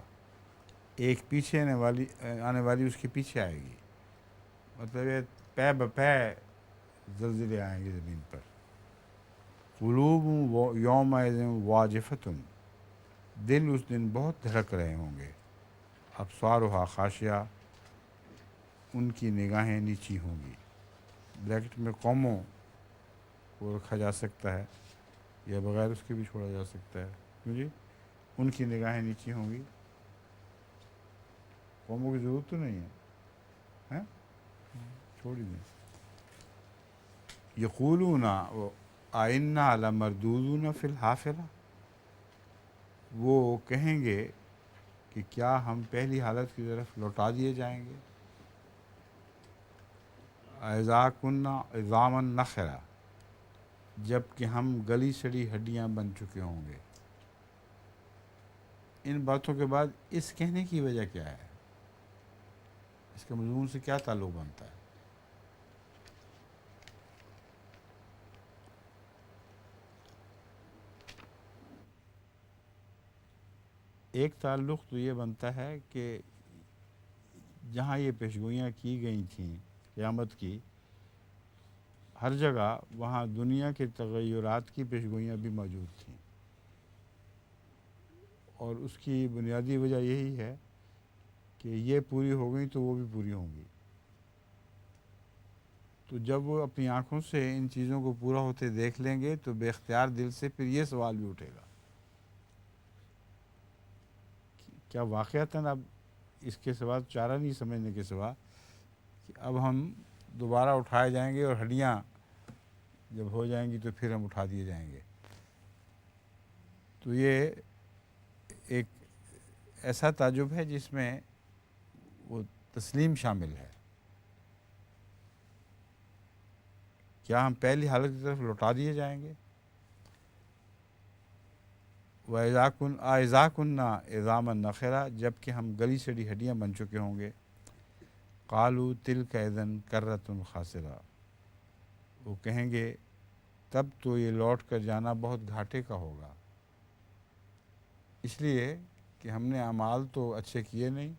ایک پیچھے آنے والی اس کے پیچھے آئے گی. مطلب یہ پے بپے زلزلے آئیں گے زمین پر. قلوب یومئذ واجفۃ، دل اس دن بہت دھڑک رہے ہوں گے. ابصارها خاشعہ، ان کی نگاہیں نیچی ہوں گی. بریکٹ میں قوموں کو رکھا جا سکتا ہے یا بغیر اس کے بھی چھوڑا جا سکتا ہے. کیوں جی؟ ان کی نگاہیں نیچی ہوں گی. قوموں کی ضرورت تو نہیں ہے، ہیں؟ چھوڑ ہی دیں. یقولون آئنا لمردودون فی الحافرہ، وہ کہیں گے کہ کیا ہم پہلی حالت کی طرف لوٹا دیے جائیں گے. اذا کنا عظاما نخرہ، جب کہ ہم گلی سڑی ہڈیاں بن چکے ہوں گے. ان باتوں کے بعد اس کہنے کی وجہ کیا ہے؟ اس کے مضمون سے کیا تعلق بنتا ہے؟ ایک تعلق تو یہ بنتا ہے کہ جہاں یہ پیشگوئیاں کی گئی تھیں قیامت کی، ہر جگہ وہاں دنیا کے تغیرات کی پیشگوئیاں بھی موجود تھیں، اور اس کی بنیادی وجہ یہی ہے کہ یہ پوری ہو گئیں تو وہ بھی پوری ہوں گی۔ تو جب وہ اپنی آنکھوں سے ان چیزوں کو پورا ہوتے دیکھ لیں گے تو بے اختیار دل سے پھر یہ سوال بھی اٹھے گا، کیا واقعتاً اب اس کے سوا چارہ نہیں سمجھنے کے سوا کہ اب ہم دوبارہ اٹھائے جائیں گے، اور ہڈیاں جب ہو جائیں گی تو پھر ہم اٹھا دیے جائیں گے۔ تو یہ ایک ایسا تعجب ہے جس میں وہ تسلیم شامل ہے، کیا ہم پہلی حالت کی طرف لوٹا دیے جائیں گے؟ وَإِذَا كُنَّا عِظَامًا نَخِرَةً، جب کہ ہم گلی سڑی ہڈیاں بن چکے ہوں گے۔ قَالُوا تِلْكَ إِذًا كَرَّةٌ خَاسِرَةٌ، وہ کہیں گے تب تو یہ لوٹ کر جانا بہت گھاٹے کا ہوگا، اس لیے کہ ہم نے اعمال تو اچھے کیے نہیں،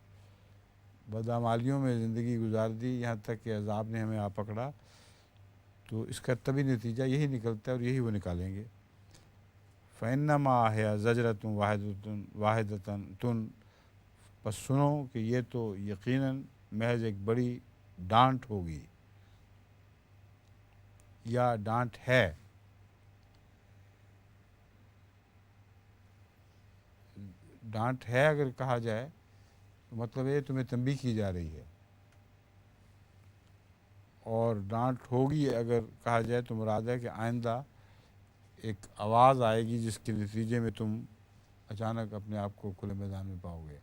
بدعمالیوں میں زندگی گزار دی، یہاں تک کہ عذاب نے ہمیں آ پکڑا۔ تو اس کا طبی نتیجہ یہی نکلتا ہے، اور یہی وہ نکالیں گے۔ فَإِنَّمَا هِيَ زَجْرَةٌ وَاحِدَةٌ، پس سنو کہ یہ تو یقیناً محض ایک بڑی ڈانٹ ہوگی، یا ڈانٹ ہے۔ ڈانٹ ہے اگر کہا جائے تو مطلب یہ تمہیں تنبیہ کی جا رہی ہے، اور ڈانٹ ہوگی اگر کہا جائے تو مراد ہے کہ آئندہ ایک آواز آئے گی جس کے نتیجے میں تم اچانک اپنے آپ کو کھلے میدان میں پاؤ گے۔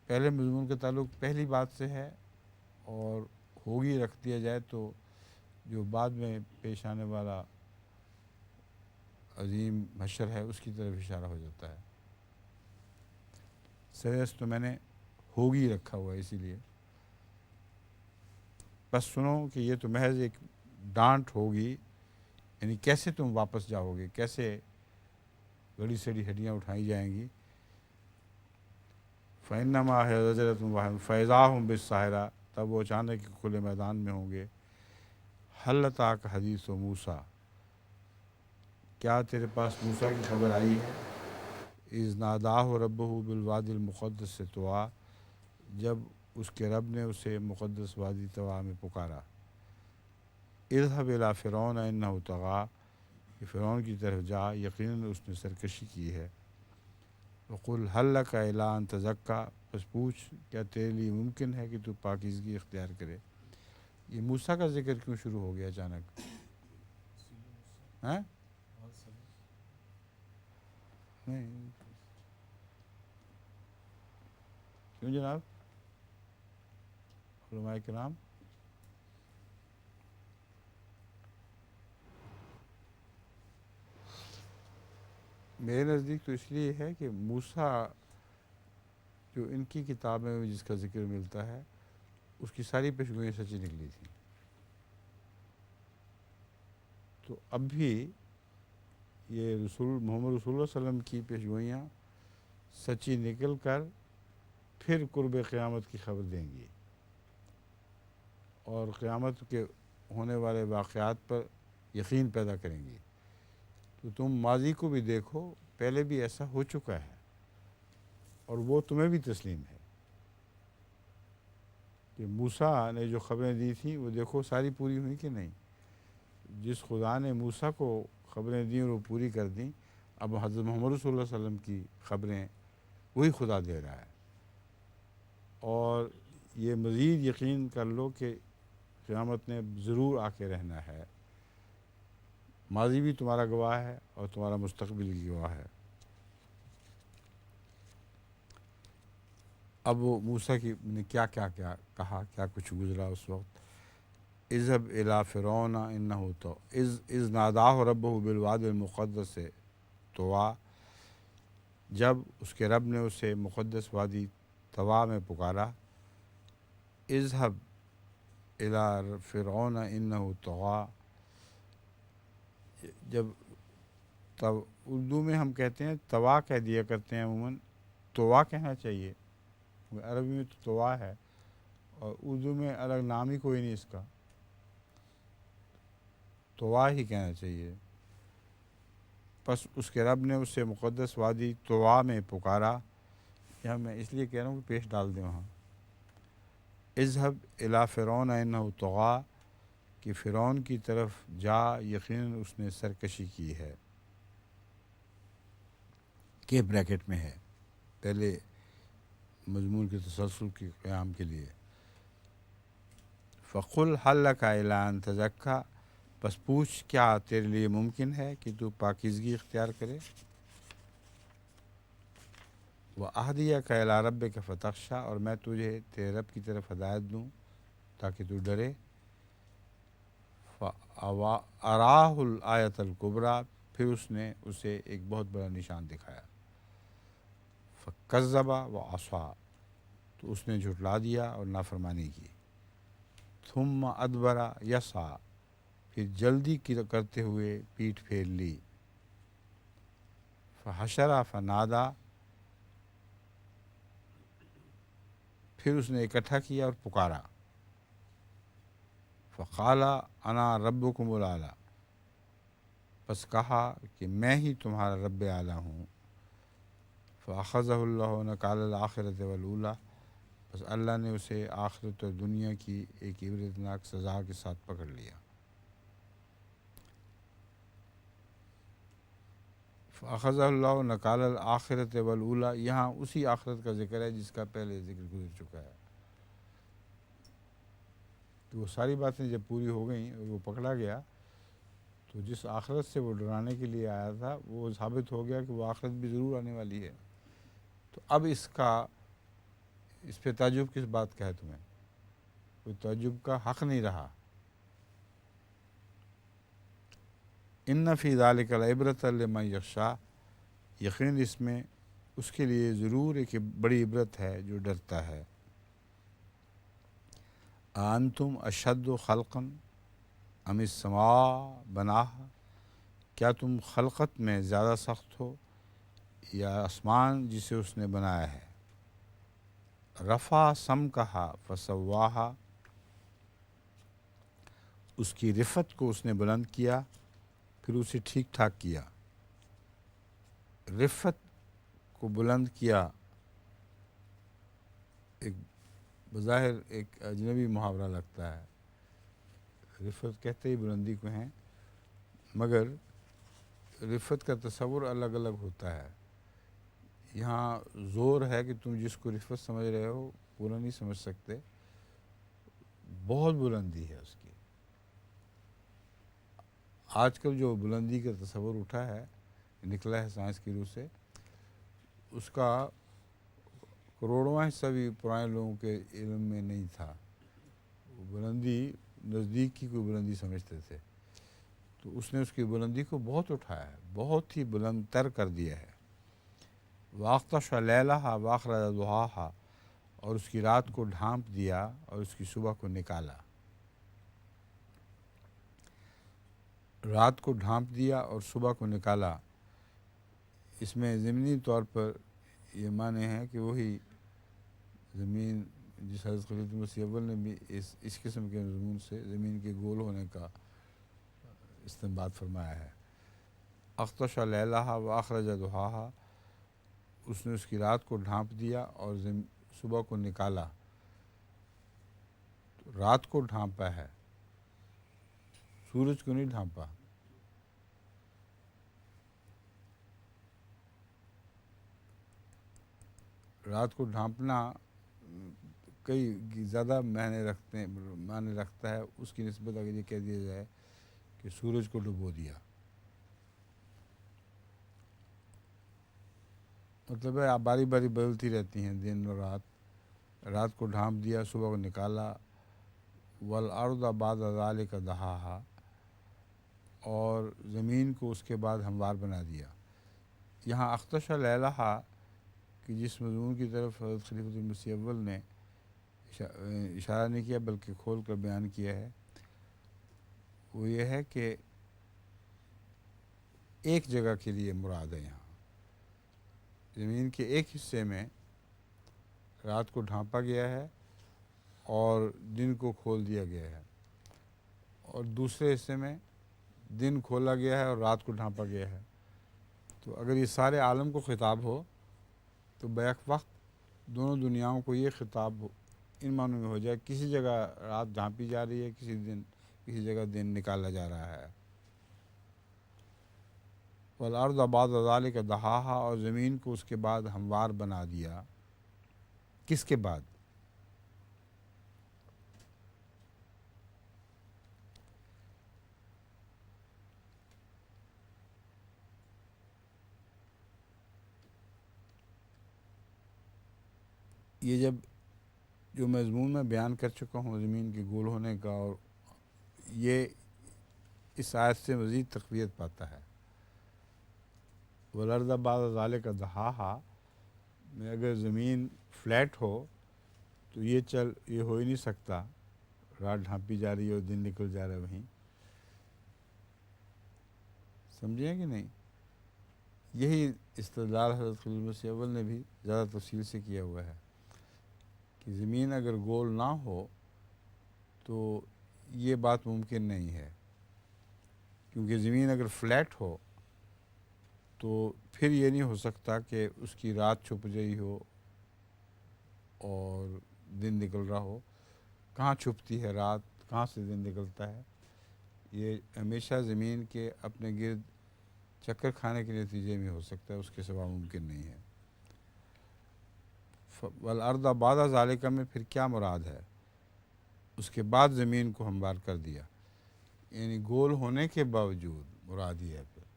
پہلے مضمون کا تعلق پہلی بات سے ہے، اور ہوگی رکھ دیا جائے تو جو بعد میں پیش آنے والا عظیم حشر ہے اس کی طرف اشارہ ہو جاتا ہے۔ سیرس تو میں نے ہوگی رکھا ہوا ہے اسی لیے۔ بس سنو کہ یہ تو محض ایک ڈانٹ ہوگی، یعنی کیسے تم واپس جاؤ گے، کیسے گڑی سڑی ہڈیاں اٹھائی جائیں گی۔ فَإِنَّمَا هِيَ زَجْرَةٌ وَاحِدَةٌ فَإِذَا هُمْ بِالسَّاہرَةِ، تب وہ اچانک کھلے میدان میں ہوں گے۔ هَلْ أَتَاكَ حَدِيثُ موسیٰ، کیا تیرے پاس موسیٰ کی خبر آئی ہے؟ اِذْ نَادَاهُ رَبُّهُ بِالْوَادِ الْمُقَدَّسِ طُوًى، جب اس کے رب نے اسے مقدس وادی طوا میں پکارا۔ اذهب إلى فرعون إنه طغى، کہ فرعون کی طرف جا، یقیناً اس نے سرکشی کی ہے۔ وقل هل لك إلى أن تزكى، بس پوچھ کیا تیرے لیے ممکن ہے کہ تو پاکیزگی اختیار کرے۔ یہ موسیٰ کا ذکر کیوں شروع ہو گیا اچانک؟ ہیں؟ نہیں کیوں جناب علماء کرام؟ میرے نزدیک تو اس لیے ہے کہ موسیٰ جو ان کی کتابیں میں جس کا ذکر ملتا ہے اس کی ساری پیشگوئیاں سچی نکلی تھیں، تو اب بھی یہ محمد رسول اللہ صلی اللہ علیہ وسلم کی پیشگوئیاں سچی نکل کر پھر قرب قیامت کی خبر دیں گی، اور قیامت کے ہونے والے واقعات پر یقین پیدا کریں گی۔ تو تم ماضی کو بھی دیکھو، پہلے بھی ایسا ہو چکا ہے، اور وہ تمہیں بھی تسلیم ہے کہ موسیٰ نے جو خبریں دی تھیں وہ دیکھو ساری پوری ہوئی کہ نہیں۔ جس خدا نے موسیٰ کو خبریں دیں اور وہ پوری کر دیں، اب حضرت محمد صلی اللہ علیہ وسلم کی خبریں وہی خدا دے رہا ہے۔ اور یہ مزید یقین کر لو کہ قیامت نے ضرور آ کے رہنا ہے، ماضی بھی تمہارا گواہ ہے اور تمہارا مستقبل بھی گواہ ہے۔ اب وہ موسیٰ کی نے کیا کہا، کیا کچھ گزرا اس وقت۔ اذهب إلى فرعون إنه طغى إذ ناداه ربه بالواد المقدس طوى، جب اس کے رب نے اسے مقدس وادی طوا میں پکارا۔ اذهب إلى فرعون إنه طغى، جب اردو میں ہم کہتے ہیں طوا کہہ دیا کرتے ہیں، عموماً طوا کہنا چاہیے، عربی میں تو طوا ہے اور اردو میں الگ نام ہی کوئی نہیں اس کا، طوا ہی کہنا چاہیے۔ پس اس کے رب نے اسے مقدس وادی طوا میں پکارا، یہاں میں اس لیے کہہ رہا ہوں کہ پیش ڈال دیں وہاں، اذهب الی فرعون انہ طغی، کہ فرعون کی طرف جا یقیناً اس نے سرکشی کی ہے، کے بریکٹ میں ہے پہلے مضمون کے تسلسل کے قیام کے لیے۔ فقل حل لک الی ان تزکی، بس پوچھ کیا تیرے لیے ممکن ہے کہ تو پاکیزگی اختیار کرے، وَأَهْدِيَكَ إِلَىٰ رَبِّكَ فَتَخْشَىٰ، اور میں تجھے تیرے رب کی طرف ہدایت دوں تاکہ تو ڈرے۔ فَأَرَاهُ الْآيَةَ الْكُبْرىٰ، پھر اس نے اسے ایک بہت بڑا نشان دکھایا۔ فَكَذَّبَ وَعَصَىٰ، تو اس نے جھٹلا دیا اور نافرمانی کی۔ ثُمَّ أَدْبَرَ يَسْعَىٰ، پھر جلدی کرتے ہوئے پیٹھ پھیر لی۔ فَحَشَرَ فَنَادَىٰ، پھر اس نے اکٹھا کیا اور پکارا۔ فقال انا ربکم الاعلی، پس کہا کہ میں ہی تمہارا رب اعلیٰ ہوں۔ فاخذہ اللہ نکال الآخرۃ والاولی، بس اللہ نے اسے آخرت اور دنیا کی ایک عبرتناک سزا کے ساتھ پکڑ لیا۔ فاخذہ اللہ نکال الآخرۃ والاولی، یہاں اسی آخرت کا ذکر ہے جس کا پہلے ذکر گزر چکا ہے، کہ وہ ساری باتیں جب پوری ہو گئیں اور وہ پکڑا گیا تو جس آخرت سے وہ ڈرانے کے لیے آیا تھا وہ ثابت ہو گیا کہ وہ آخرت بھی ضرور آنے والی ہے۔ تو اب اس پہ تعجب کس بات کا ہے تمہیں؟ کوئی تعجب کا حق نہیں رہا۔ ان فی ذلک لعبرۃ لمن یخشیٰ، یقین اس میں اس کے لیے ضرور ایک بڑی عبرت ہے جو ڈرتا ہے۔ انتم اشد خلقا ام السماء بناہا، کیا تم خلقت میں زیادہ سخت ہو یا آسمان جسے اس نے بنایا ہے۔ رفع سمکہا فسواہا، اس کی رفت کو اس نے بلند کیا پھر اسے ٹھیک ٹھاک کیا۔ رفت کو بلند کیا ایک بظاہر ایک اجنبی محاورہ لگتا ہے، رفت کہتے ہی بلندی کو ہیں، مگر رفت کا تصور الگ الگ ہوتا ہے۔ یہاں زور ہے کہ تم جس کو رفت سمجھ رہے ہو پورا نہیں سمجھ سکتے، بہت بلندی ہے اس کی۔ آج کل جو بلندی کا تصور اٹھا ہے، نکلا ہے سائنس کی روح سے، اس کا کروڑواں حصہ بھی پرانے لوگوں کے علم میں نہیں تھا۔ وہ بلندی نزدیک کی کوئی بلندی سمجھتے تھے، تو اس نے اس کی بلندی کو بہت اٹھایا ہے، بہت ہی بلند تر کر دیا ہے۔ وَأَغْطَشَ لَيْلَهَا وَأَخْرَجَ ضُحَاهَا، اور اس کی رات کو ڈھانپ دیا اور اس کی صبح کو نکالا۔ رات کو ڈھانپ دیا اور صبح کو نکالا، اس میں ضمنی طور پر یہ معنی ہے کہ وہی زمین جس حضرت خلیفۃ مسیح اول نے بھی اس قسم کے مضمون سے زمین کے گول ہونے کا استنباط فرمایا ہے۔ اغطش لیلہا و اخرج ضحاہا، اس نے اس کی رات کو ڈھانپ دیا اور صبح کو نکالا۔ تو رات کو ڈھانپا ہے، سورج کو نہیں ڈھانپا۔ رات کو ڈھانپنا کئی زیادہ معنی رکھتا ہے اس کی نسبت اگر یہ کہہ دیا جائے کہ سورج کو ڈبو دیا، مطلب ہے آپ باری باری بدلتی رہتی ہیں دن اور رات۔ رات کو ڈھانپ دیا، صبح کو نکالا۔ والارض بعد ذلک دحاہا، اور زمین کو اس کے بعد ہموار بنا دیا۔ یہاں اغطش لیلہا کہ جس مضمون کی طرف حضرت خلیفۃ المسیح اول نے اشارہ نہیں کیا بلکہ کھول کر بیان کیا ہے، وہ یہ ہے کہ ایک جگہ کے لیے مراد ہے۔ یہاں زمین کے ایک حصے میں رات کو ڈھانپا گیا ہے اور دن کو کھول دیا گیا ہے، اور دوسرے حصے میں دن کھولا گیا ہے اور رات کو ڈھانپا گیا ہے۔ تو اگر یہ سارے عالم کو خطاب ہو تو بیک وقت دونوں دنیاؤں کو یہ خطاب ان معنوں میں ہو جائے، کسی جگہ رات ڈھانپی جا رہی ہے، کسی جگہ دن نکالا جا رہا ہے۔ والارض بعد ذلک دحاہا، اور زمین کو اس کے بعد ہموار بنا دیا۔ کس کے بعد؟ یہ جب جو مضمون میں بیان کر چکا ہوں زمین کے گول ہونے کا، اور یہ اس آیت سے مزید تقویت پاتا ہے۔ والارض بعد ذلک دحاہا میں اگر زمین فلیٹ ہو تو یہ ہو ہی نہیں سکتا، رات ڈھانپی جا رہی ہے اور دن نکل جا رہا ہے وہیں۔ سمجھیں کہ نہیں؟ یہی استدلال حضرت خلیل مسیح اول نے بھی زیادہ تفصیل سے کیا ہوا ہے کہ زمین اگر گول نہ ہو تو یہ بات ممکن نہیں ہے، کیونکہ زمین اگر فلیٹ ہو تو پھر یہ نہیں ہو سکتا کہ اس کی رات چھپ گئی ہو اور دن نکل رہا ہو۔ کہاں چھپتی ہے رات، کہاں سے دن نکلتا ہے؟ یہ ہمیشہ زمین کے اپنے گرد چکر کھانے کے نتیجے میں ہو سکتا ہے، اس کے سوا ممکن نہیں ہے۔ والارض بعد ذالک میں پھر کیا مراد ہے؟ اس کے بعد زمین کو ہموار کر دیا، یعنی گول ہونے کے باوجود مراد یہ ہے۔ پھر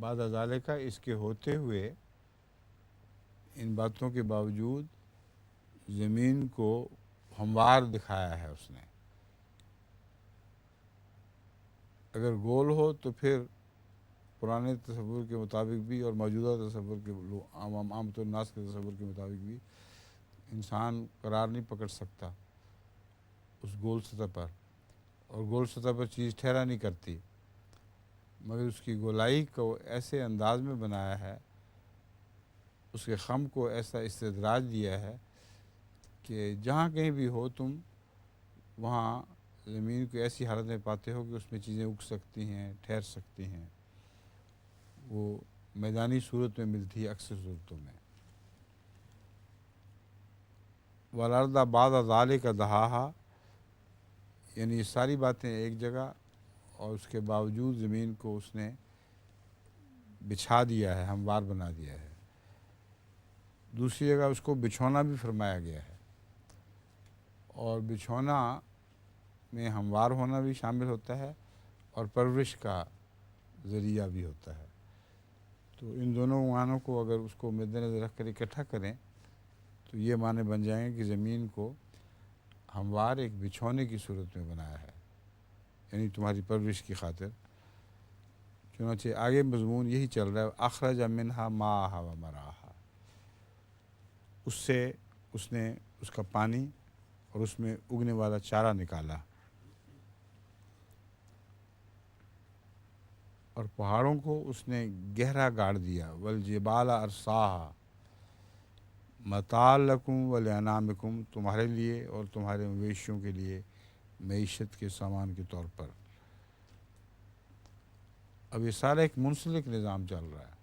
بعد ذالک اس کے ہوتے ہوئے، ان باتوں کے باوجود زمین کو ہموار دکھایا ہے اس نے۔ اگر گول ہو تو پھر پرانے تصور کے مطابق بھی اور موجودہ تصور کے عامۃ الناس کے تصور کے مطابق بھی انسان قرار نہیں پکڑ سکتا اس گول سطح پر، اور گول سطح پر چیز ٹھہرا نہیں کرتی، مگر اس کی گولائی کو ایسے انداز میں بنایا ہے، اس کے خم کو ایسا استدراج دیا ہے کہ جہاں کہیں بھی ہو تم وہاں زمین کو ایسی حالت میں پاتے ہو کہ اس میں چیزیں اگ سکتی ہیں، ٹھہر سکتی ہیں۔ وہ میدانی صورت میں ملتی ہے اکثر صورتوں میں۔ والارض بعد ذالک دحاہا، یعنی یہ ساری باتیں ایک جگہ، اور اس کے باوجود زمین کو اس نے بچھا دیا ہے، ہموار بنا دیا ہے۔ دوسری جگہ اس کو بچھونا بھی فرمایا گیا ہے، اور بچھونا میں ہموار ہونا بھی شامل ہوتا ہے اور پرورش کا ذریعہ بھی ہوتا ہے۔ تو ان دونوں معنوں کو اگر اس کو مد نظر رکھ کر اکٹھا کریں تو یہ معنی بن جائیں گے کہ زمین کو ہموار ایک بچھونے کی صورت میں بنایا ہے، یعنی تمہاری پرورش کی خاطر۔ چنانچہ آگے مضمون یہی چل رہا ہے، اخرج منہا ماءہا و مرعاہا، اس سے اس نے اس کا پانی اور اس میں اگنے والا چارہ نکالا، اور پہاڑوں کو اس نے گہرا گاڑ دیا، والجبال ارساہا متاع لکم ولانعامکم، تمہارے لیے اور تمہارے مویشیوں کے لیے معیشت کے سامان کے طور پر۔ اب یہ سارا ایک منسلک نظام چل رہا ہے،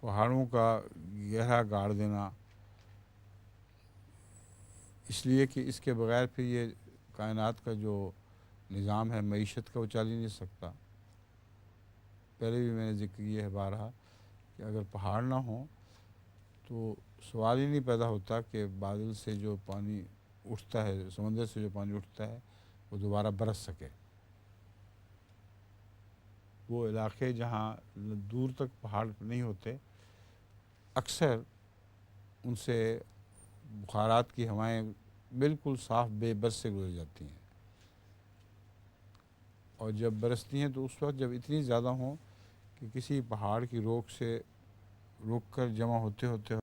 پہاڑوں کا گہرا گاڑ دینا، اس لیے کہ اس کے بغیر پھر یہ کائنات کا جو نظام ہے معیشت کا وہ چل ہی نہیں سکتا۔ پہلے بھی میں نے ذکر کیا ہے بارہا کہ اگر پہاڑ نہ ہوں تو سوال ہی نہیں پیدا ہوتا کہ بادل سے جو پانی اٹھتا ہے، سمندر سے جو پانی اٹھتا ہے وہ دوبارہ برس سکے۔ وہ علاقے جہاں دور تک پہاڑ نہیں ہوتے، اکثر ان سے بخارات کی ہوائیں بالکل صاف بے بس سے گزر جاتی ہیں، اور جب برستی ہیں تو اس وقت جب اتنی زیادہ ہوں کہ کسی پہاڑ کی روک سے رک کر جمع ہوتے ہوتے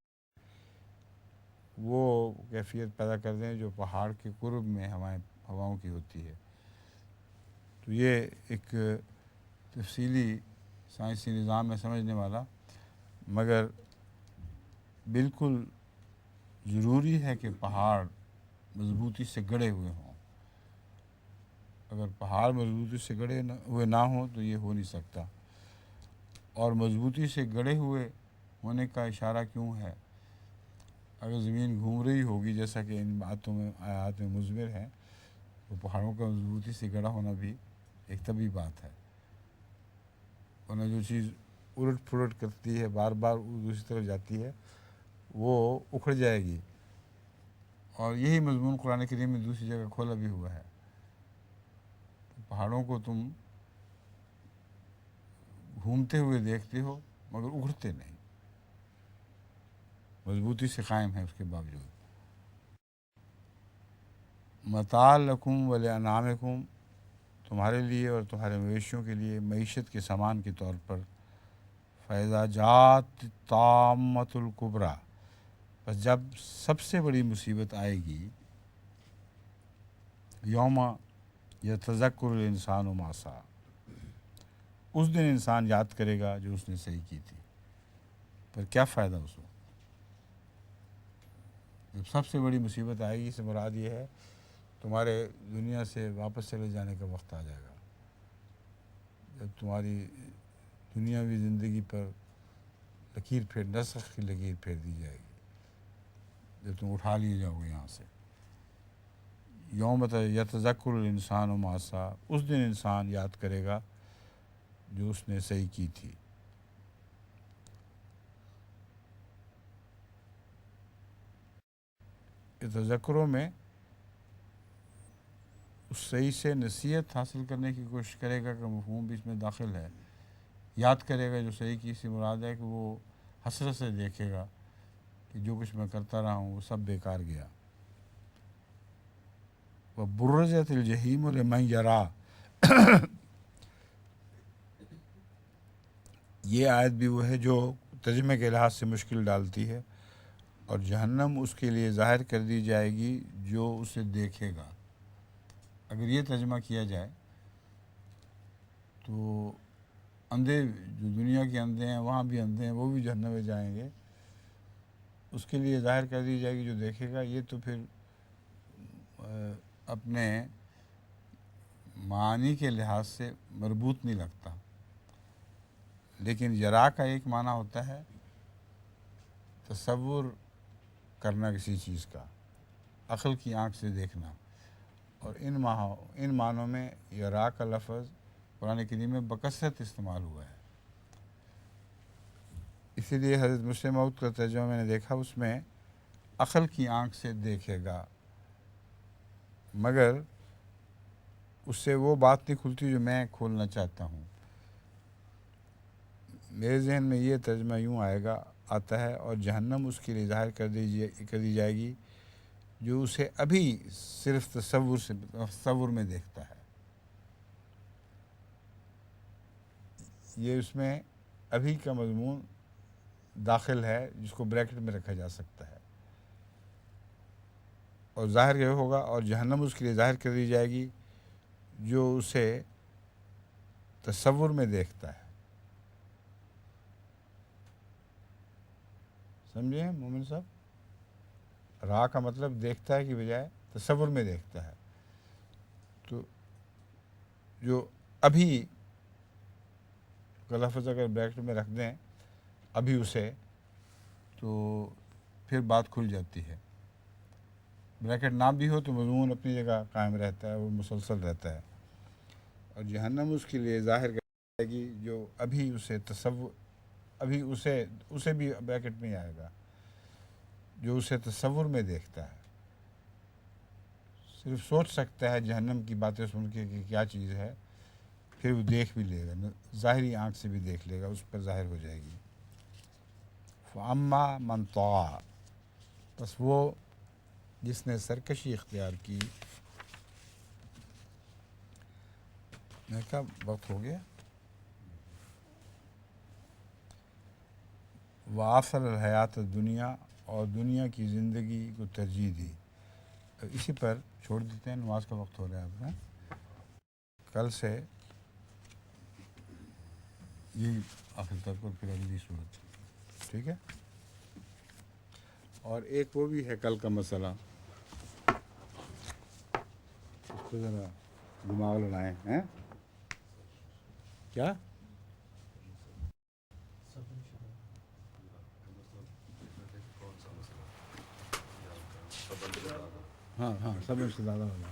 وہ کیفیت پیدا کر دیں جو پہاڑ کے قرب میں ہواؤں کی ہوتی ہے۔ تو یہ ایک تفصیلی سائنسی نظام ہے سمجھنے والا، مگر بالکل ضروری ہے کہ پہاڑ مضبوطی سے گڑے ہوئے ہوں. اگر پہاڑ مضبوطی سے گڑے ہوئے نہ ہوں تو یہ ہو نہیں سکتا. اور مضبوطی سے گڑے ہوئے ہونے کا اشارہ کیوں ہے؟ اگر زمین گھوم رہی ہوگی جیسا کہ ان باتوں میں آیات میں مضمر ہے تو پہاڑوں کا مضبوطی سے گڑا ہونا بھی ایک طبی بات ہے. ورنہ جو چیز الٹ پھلٹ کرتی ہے بار بار دوسری طرف جاتی ہے وہ اکھڑ جائے گی. اور یہی مضمون قرآن کریم میں دوسری جگہ کھولا بھی ہوا ہے. پہاڑوں کو تم گھومتے ہوئے دیکھتے ہو مگر اکھڑتے نہیں، مضبوطی سے قائم ہے اس کے باوجود. متاع لکم ولانعامکم، تمہارے لیے اور تمہارے مویشیوں کے لیے معیشت کے سامان کے طور پر. فَإِذَا جَاءَتِ الطَّامَّةُ الْكُبْرىٰ، بس جب سب سے بڑی مصیبت آئے گی. یوم یتذکر الانسان ما سعی، اس دن انسان یاد کرے گا جو اس نے صحیح کی تھی. پر کیا فائدہ اس کو؟ جب سب سے بڑی مصیبت آئے گی اس سے مراد یہ ہے تمہارے دنیا سے واپس چلے جانے کا وقت آ جائے گا. جب تمہاری دنیاوی زندگی پر لکیر پھیر نسخ کی لکیر پھیر دی جائے گی، جب تم اٹھا لیے جاؤ گے یہاں سے. یوم یتذکر الانسان ما سعی، اس دن انسان یاد کرے گا جو اس نے صحیح کی تھی. تذکروں میں اس صحیح سے نصیحت حاصل کرنے کی کوشش کرے گا کہ مفہوم بھی اس میں داخل ہے. یاد کرے گا جو صحیح کی سے مراد ہے کہ وہ حسرت سے دیکھے گا کہ جو کچھ میں کرتا رہا ہوں وہ سب بیکار گیا. وَبُرِّزَتِ الْجَحِیمُ لِمَنْ یَرَیٰ، یہ آیت بھی وہ ہے جو ترجمے کے لحاظ سے مشکل ڈالتی ہے. اور جہنم اس کے لیے ظاہر کر دی جائے گی جو اسے دیکھے گا. اگر یہ ترجمہ کیا جائے تو اندھے جو دنیا کے اندھے ہیں وہاں بھی اندھے ہیں، وہ بھی جہنم میں جائیں گے. اس کے لیے ظاہر کر دی جائے گی جو دیکھے گا. یہ تو پھر اپنے معنی کے لحاظ سے مربوط نہیں لگتا. لیکن یرا کا ایک معنی ہوتا ہے تصور کرنا کسی چیز کا، عقل کی آنکھ سے دیکھنا. اور ان معنوں میں یرا کا لفظ قرآن کریم میں بکثرت استعمال ہوا ہے. اسی لیے حضرت مسلم موعود کا ترجمہ میں نے دیکھا اس میں عقل کی آنکھ سے دیکھے گا، مگر اس سے وہ بات نہیں کھلتی جو میں کھولنا چاہتا ہوں. میرے ذہن میں یہ ترجمہ یوں آتا ہے اور جہنم اس کے لیے ظاہر کر دی جائے گی جو اسے ابھی صرف تصور میں دیکھتا ہے. یہ اس میں ابھی کا مضمون داخل ہے جس کو بریکٹ میں رکھا جا سکتا ہے. اور ظاہر یہ ہوگا اور جہنم اس کے لیے ظاہر کر دی جائے گی جو اسے تصور میں دیکھتا ہے. سمجھے مومن صاحب؟ را کا مطلب دیکھتا ہے کی بجائے تصور میں دیکھتا ہے. تو جو ابھی کا لفظ اگر بریکٹ میں رکھ دیں ابھی اسے، تو پھر بات کھل جاتی ہے. بریکٹ نہ بھی ہو تو مضمون اپنی جگہ قائم رہتا ہے، وہ مسلسل رہتا ہے. اور جہنم اس کے لیے ظاہر کرے گی جو ابھی اسے بھی بریکٹ میں آئے گا جو اسے تصور میں دیکھتا ہے. صرف سوچ سکتا ہے جہنم کی باتیں سن کے کہ کیا چیز ہے، پھر وہ دیکھ بھی لے گا، ظاہری آنکھ سے بھی دیکھ لے گا، اس پر ظاہر ہو جائے گی. فَأَمَّا مَنْ طَغَىٰ، بس وہ جس نے سرکشی اختیار کی. میں کیا وقت ہو گیا؟ وَآثَرَ الْحَیَاةَ الدُّنْیَا، اور دنیا کی زندگی کو ترجیح دی. اسی پر چھوڑ دیتے ہیں، نماز کا وقت ہو رہا ہے اب. کل سے یہ آخر تک اور پھر اگلی صورت. ٹھیک ہے؟ اور ایک وہ بھی ہے کل کا مسئلہ، اس کو ذرا دماغ لڑائیں ہیں کیا؟ ہاں ہاں صبر سے زیادہ ہونا